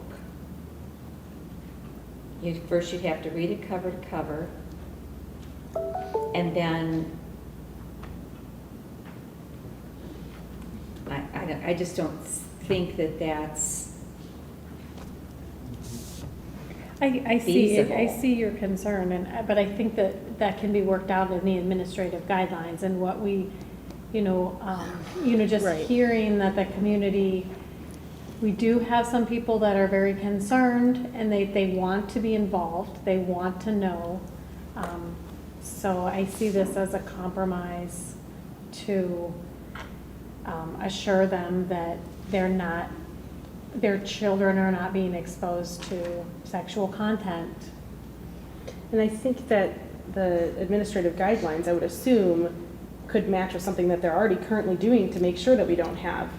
first you'd have to read it cover to cover, and then I just don't think that that's, I see, I feasible. see your concern, but I think that that can be worked out in the administrative guidelines and what we, just Right. hearing that the community, we do have some people that are very concerned and they want to be involved, they want to know. So I see this as a compromise to assure them that their children are not being exposed to sexual content. And I think that the administrative guidelines, I would assume, could match with something that they're already currently doing to make sure that we don't have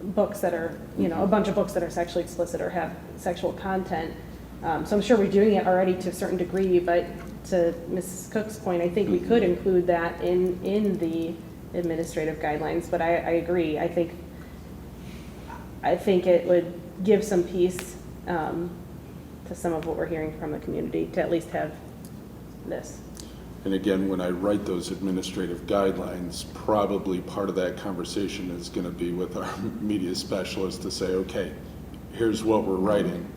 books that are, a bunch of books that are sexually explicit or have sexual content. So I'm sure we're doing it already to a certain degree, but to Mrs. Cook's point, I think we could include that in the administrative guidelines, but I agree. I think it would give some peace to some of what we're hearing from the community to at least have this. And again, when I write those administrative guidelines, probably part of that conversation is going to be with our media specialist to say, okay, here's what we're writing.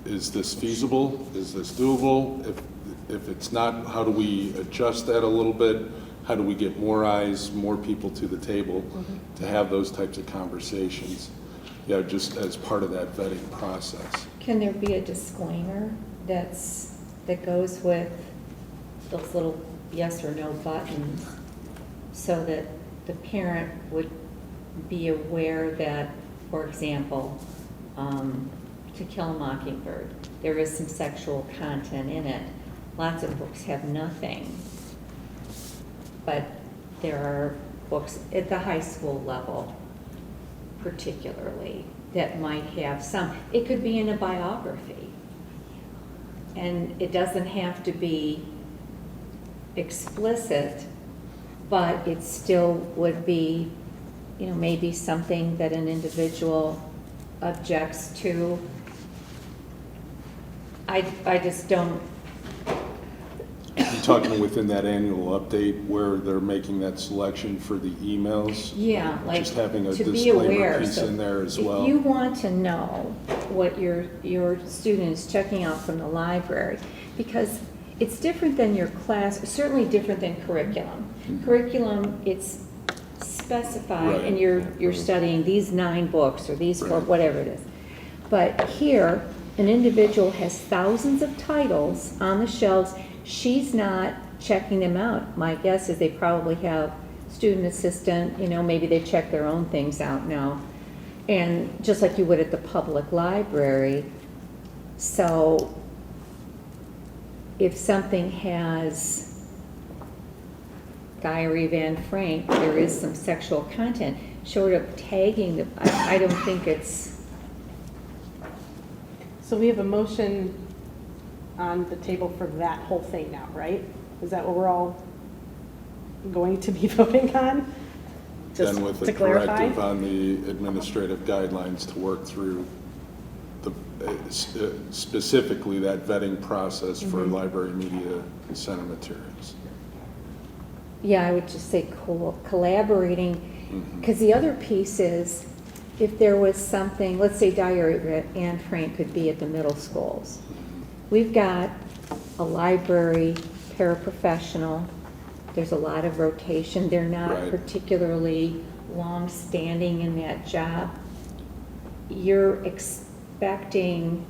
Is this feasible? Is this doable? If it's not, how do we adjust that a little bit? How do we get more eyes, more people to the table to have those types of conversations? Yeah, just as part of that vetting process. Can there be a disclaimer that goes with those little yes or no buttons so that the parent would be aware that, for example, To Kill a Mockingbird, there is some sexual content in it. Lots of books have nothing. But there are books at the high school level, particularly, that might have some. It could be in a biography. And it doesn't have to be explicit, but it still would be, maybe something that an individual objects to. I just don't. You're talking within that annual update where they're making that selection for the emails? Yeah, like Just having a to be disclaimer aware. piece So in there as well. If you want to know what your student is checking out from the library, because it's different than your class, certainly different than curriculum. Curriculum, it's specified, and Right. you're studying these 9 books or these 4, Right. whatever it is. But here, an individual has thousands of titles on the shelves. She's not checking them out. My guess is they probably have student assistant, maybe they check their own things out now. And just like you would at the public library. So if something has Diary of Anne Frank, there is some sexual content, short of tagging, I don't think it's, So we have a motion on the table for that whole thing now, right? Is that what we're all going to be voting on? Just Then with to the clarify? corrective on the administrative guidelines to work through the, specifically that vetting process for Mm-hmm. library media center materials. yeah, I would just say collaborating. Because the other piece is, if there was something, let's say Diary of Anne Frank could be at the middle schools. We've got a library paraprofessional. There's a lot of rotation. They're not Right. particularly long-standing in that job. You're expecting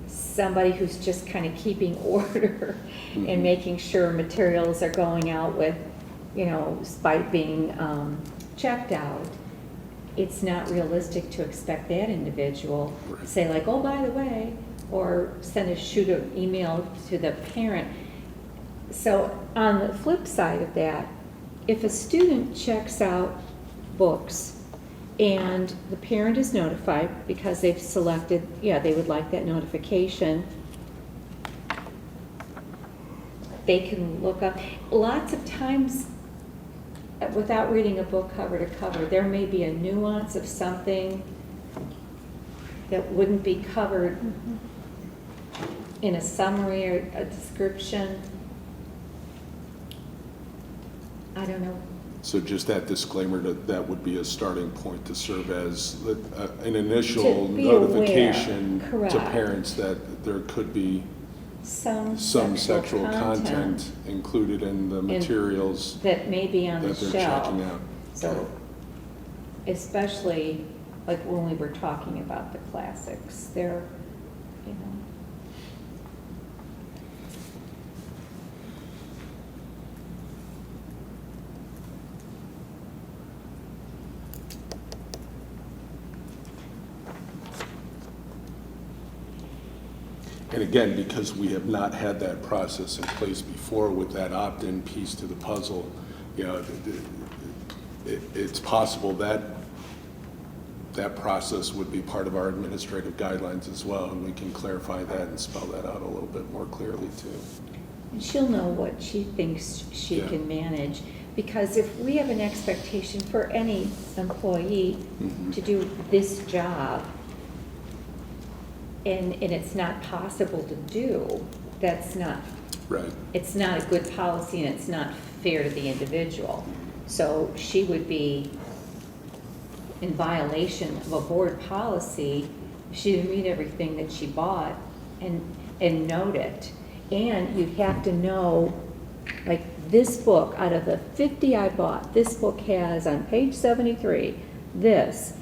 somebody who's just kind of keeping order and making sure materials are going out with, despite being checked out. It's not realistic to expect that individual to say like, oh, by the way, or shoot an email to the parent. So on the flip side of that, if a student checks out books and the parent is notified because they've selected, they would like that notification, they can look up. Lots of times, without reading a book cover to cover, there may be a nuance of something that wouldn't be covered in a summary or a description. I don't know. So just that disclaimer, that would be a starting point to serve as an initial To be aware, notification to correct. parents that there could be Some some sexual content included in the materials that may be on the that they're checking shelf. out. So, especially like when we were talking about the classics, they're, you know. And again, because we have not had that process in place before with that opt-in piece to the puzzle, you know, it's possible that that process would be part of our administrative guidelines as well, and we can clarify that and spell that out a little bit more clearly too. And she'll know what she thinks she Yeah. can manage, because if we have an expectation for any employee Mhm. to do this job, and it's not possible to do, that's not, Right. it's not a good policy and it's not fair to the individual. So she would be in violation of a board policy. She didn't read everything that she bought and note it. And you have to know, like, this book, out of the 50 I bought, this book has on page 73, this.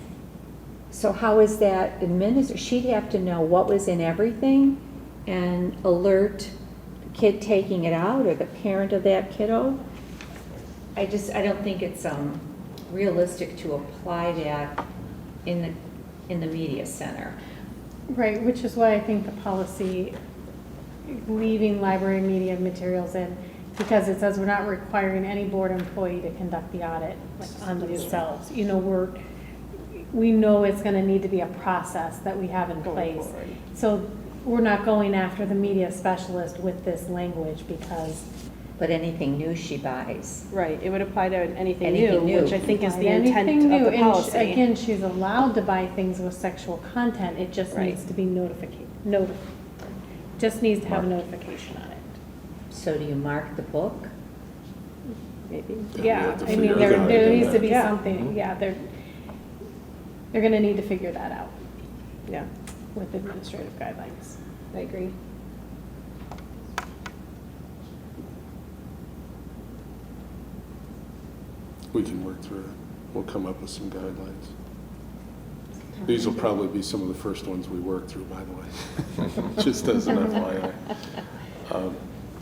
So how is that administered? She'd have to know what was in everything and alert the kid taking it out or the parent of that kiddo. I don't think it's realistic to apply that in the media center. Right, which is why I think the policy, leaving library media materials in, because it says we're not requiring any board employee to conduct the audit, like, on themselves. You know, we know it's gonna need to be a process that we have in place. So we're not going after the media specialist with this language because. But anything new she buys. Right, it would apply to anything Anything new, new. which I think is the Anything intent new, of the and policy. again, she's allowed to buy things with sexual content, it just Right. needs to be just needs to have a notification on it. So do you mark the book? Maybe. Yeah, we Yeah, have to I mean, figure out there how to do needs to that. be Yeah. something, yeah, they're gonna need to figure that out Yeah, with administrative guidelines. I agree. We can work through it. We'll come up with some guidelines. These will probably be some of the first ones we work through, by the way, just as an FYI.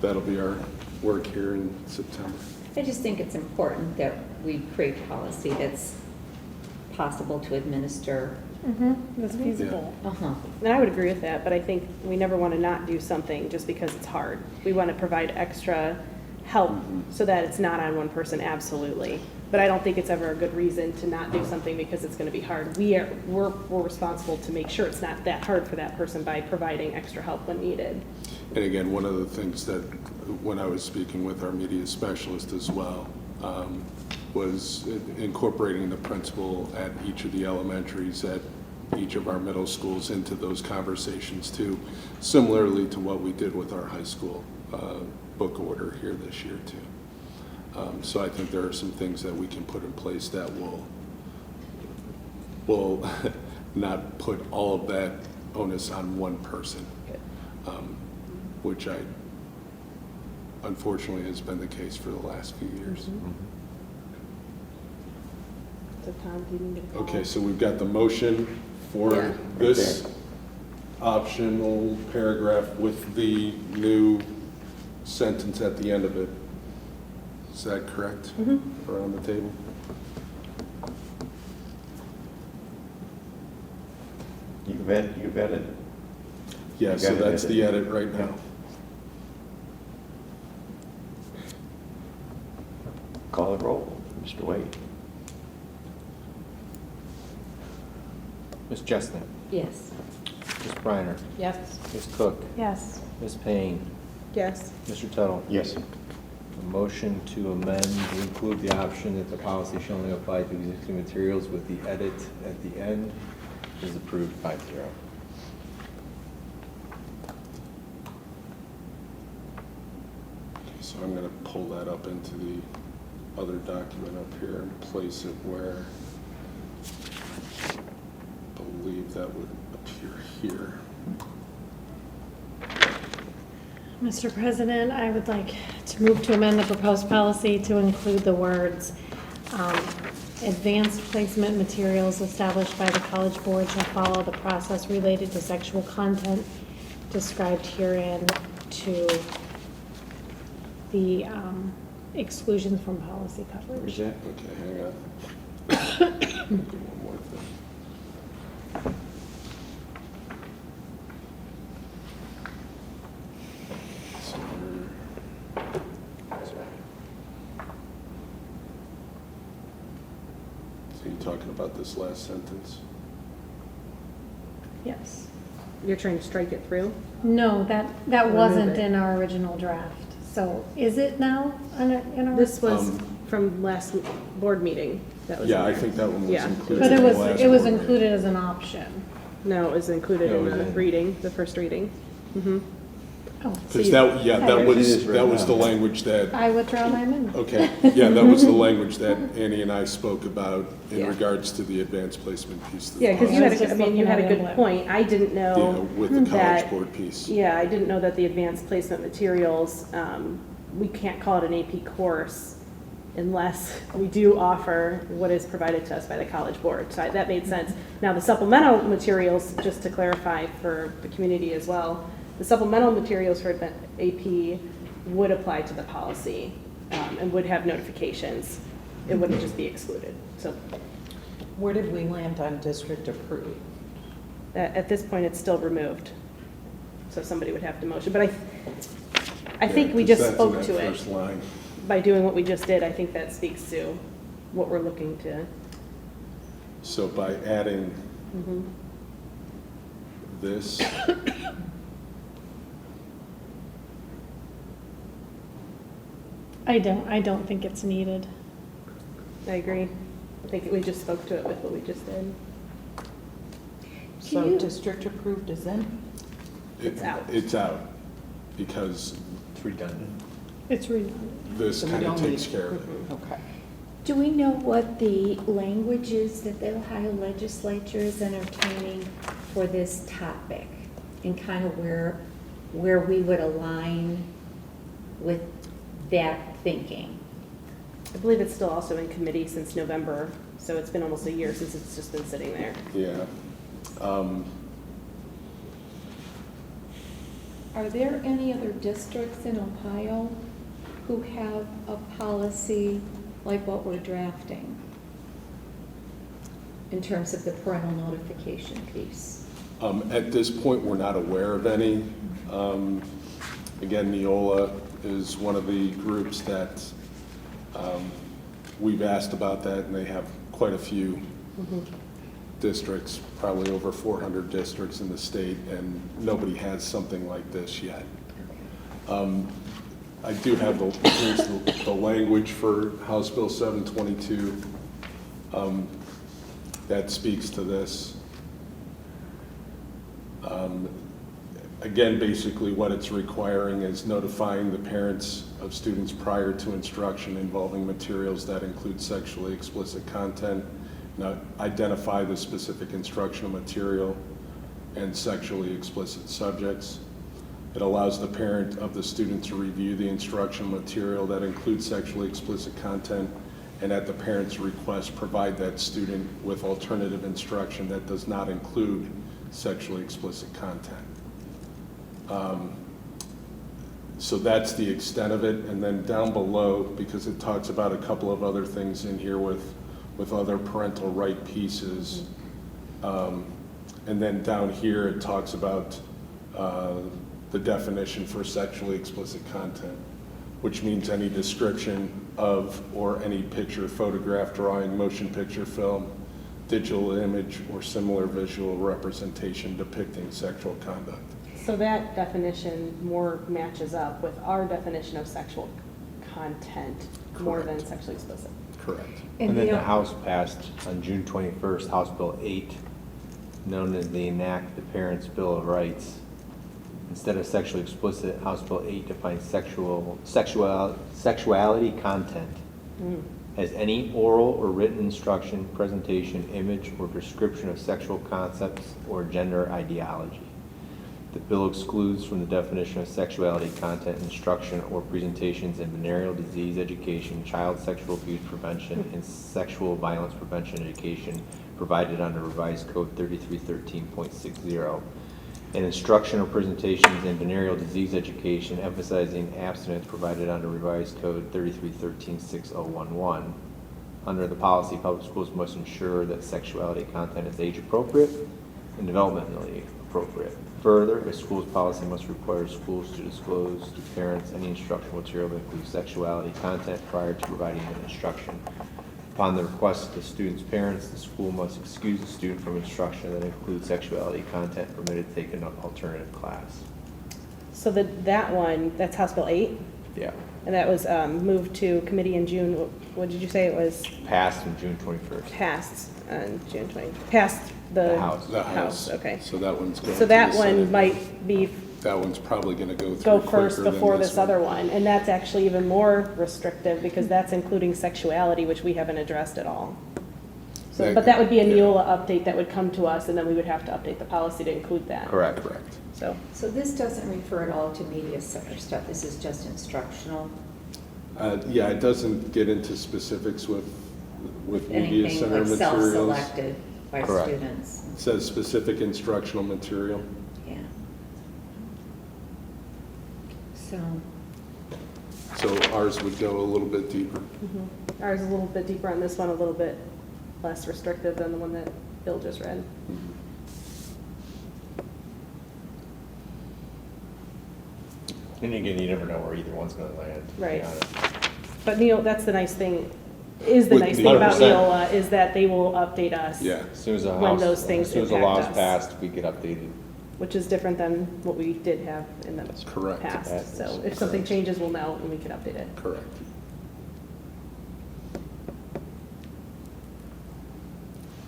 That'll be our work here in September. I just think it's important that we create policy that's possible to administer. That's feasible. Uh-huh. And I would agree with that, but I think we never want to not do something just because it's hard. We want to provide extra help so that it's not on one person, absolutely. But I don't think it's ever a good reason to not do something because it's going to be hard. We're responsible to make sure it's not that hard for that person by providing extra help when needed. And again, one of the things that, when I was speaking with our media specialist as well, was incorporating the principal at each of the elementaries, at each of our middle schools into those conversations too, similarly to what we did with our high school book order here this year too. So I think there are some things that we can put in place that will not put all of that onus on one person, which unfortunately has been the case for the last few years. So Tom, do you need to call? Okay, so we've got the motion for Yeah. this optional paragraph with the new sentence at the end of it. Is that correct? Around the table? You've edited. Yeah, You so got it that's the edited. edit right now. Call the roll, Mr. Wade. Ms. Chestnut, Yes. Ms. Briner, Yes. Ms. Cook, Yes. Ms. Payne, Yes. Mr. Tuttle. Yes. A motion to amend to include the option that the policy shall only apply to existing materials with the edit at the end is approved 5-0. So I'm going to pull that up into the other document up here and place it where I believe that would appear here. Mr. President, I would like to move to amend the proposed policy to include the words, advanced placement materials established by the College Board shall follow the process related to sexual content described herein to the exclusions from policy Where's coverage. that? Okay, hang on. Do one more thing. So you're talking about this last sentence? Yes. You're trying to strike it through? No, that Remove wasn't it. in our original draft. So is it now in our? This was from last board meeting. That was in Yeah, I there. think that one was Yeah. included. But in it the was, last it was board meeting. included as an option. No, it was included No, in it was the in- reading, the first reading. Mm-hmm. Oh, Because that, yeah, that I- was, It is that was right the now. language that, I withdraw my amendment. okay, yeah, that was the language that Annie and I spoke about in Yeah. regards to the advanced placement piece. of the Yeah, because you I had, was a- just I mean, you looking had a at good inlet. point. I didn't Yeah, know with the College that, Board piece. yeah, I didn't know that the advanced placement materials, we can't call it an AP course unless we do offer what is provided to us by the College Board. So that made sense. Now, the supplemental materials, just to clarify for the community as well, the supplemental materials for AP would apply to the policy and would have notifications. It wouldn't just be excluded. So Where did we land on district approved? at this point, it's still removed. So somebody would have to motion. But I think Yeah, we 'cause just that's in spoke that to it. First line. By doing what we just did, I think that speaks to what we're looking to. So by adding Mhm. this, I don't think it's needed. I agree. I think we just spoke to it with what we just did. So you- district approved is in? It's out. It's out, because It's redundant. It's redundant. this So we kind of don't takes need- care of it. Okay. Do we know what the language is that the Ohio legislature is entertaining for this topic? And kind of where we would align with that thinking? I believe it's still also in committee since November, so it's been almost a year since it's just been sitting there. Yeah. Are there any other districts in Ohio who have a policy like what we're drafting in terms of the parental notification piece? At this point, we're not aware of any. Again, Neola is one of the groups that we've asked about that, and they have quite a few districts, probably over 400 districts in the state, and nobody has something like this yet. I do have here's the language for House Bill 722 that speaks to this. Again, basically what it's requiring is notifying the parents of students prior to instruction involving materials that include sexually explicit content, now identify the specific instructional material and sexually explicit subjects. It allows the parent of the student to review the instructional material that includes sexually explicit content, and at the parent's request, provide that student with alternative instruction that does not include sexually explicit content. So that's the extent of it. And then down below, because it talks about a couple of other things in here with other parental right pieces. And then down here, it talks about the definition for sexually explicit content, which means any description of or any picture, photograph, drawing, motion picture, film, digital image, or similar visual representation depicting sexual conduct. So that definition more matches up with our definition of sexual content more than Correct. sexually explicit. Correct. And then the- the House passed on June 21st, House Bill 8, known as the Enact the Parents' Bill of Rights. Instead of sexually explicit, House Bill 8 defines sexuality content as any oral or written instruction, presentation, image, or description of sexual concepts or gender ideology. The bill excludes from the definition of sexuality content, instruction, or presentations in venereal disease education, child sexual abuse prevention, and sexual violence prevention education provided under Revised Code 3313.60, and instruction or presentations in venereal disease education emphasizing abstinence provided under Revised Code 3313.6011. Under the policy, public schools must ensure that sexuality content is age appropriate and developmentally appropriate. Further, a school's policy must require schools to disclose to parents any instructional material that includes sexuality content prior to providing an instruction. Upon the request of the student's parents, the school must excuse the student from instruction that includes sexuality content permitted to take an alternative class. So that one, that's House Bill 8, Yeah. and that was moved to committee in June. What did you say it was? Passed on June 21st. Passed on June 20, passed The House. The House. Okay. So that one's going to So that the one Senate. might be, That one's probably going to go through go quicker first than before this one. other one. And that's actually even more restrictive because that's including sexuality, which we haven't addressed at all. So, That- but that would be a yeah. Neola update that would come to us, and then we would have to update the policy to include that. Correct. Correct. So, So this doesn't refer at all to media center stuff, this is just instructional? Yeah, it doesn't get into specifics with media Anything center like materials. self-selected by Correct. students? It says specific instructional material. Yeah. So, So ours would go a little bit deeper. ours is a little bit deeper on this one, a little bit less restrictive than the one that Bill just read. And again, you never know where either one's going to land. to be Right. honest. But that's the nice thing, is the With nice the- thing about 100%. Neola, is that they will update us. Yeah. As soon as the When House, those things as soon as the impact law's us. passed, we get updated. Which is different than what we did have in the Correct. past. That So is if something correct. changes, we'll know and we can update it. Correct.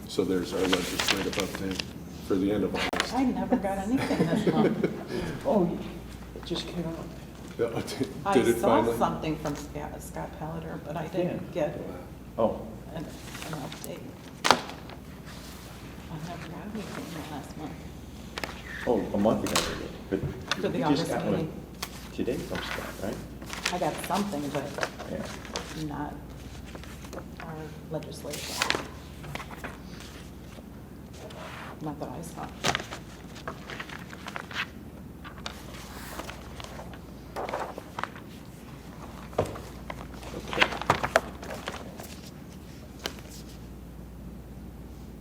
So there's our legislative update for the end of August. I never got anything this month. Oh, it just came out. I Did it saw finally? something from Scott Pelliter, but I didn't get Oh, an update. I never got anything last month. oh, a month ago, but For the we just August got one meeting. today from Scott, right? I got something, but Yeah. not our legislation. Not that I saw. Okay.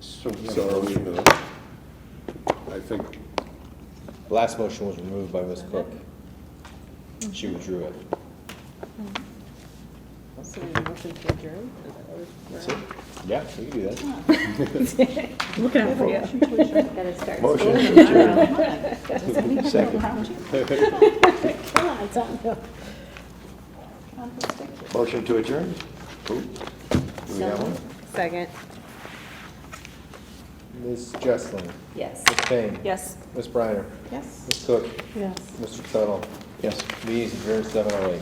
So we have So a are we, motion. I think, The last motion was removed by Ms. Cook. She withdrew it. So we motion to adjourn? That's it? Yeah, we can do that. Looking out for you. gotta start Motion schooling to tomorrow. adjourn. Second. Come on, Tom. Motion to adjourn? Who? Do we have one? Second. Ms. Jesselin, Yes. Ms. Payne. Yes. Ms. Briner, Yes. Ms. Cook, Yes. Mr. Tuttle. Yes. Meeting is adjourned 7:08.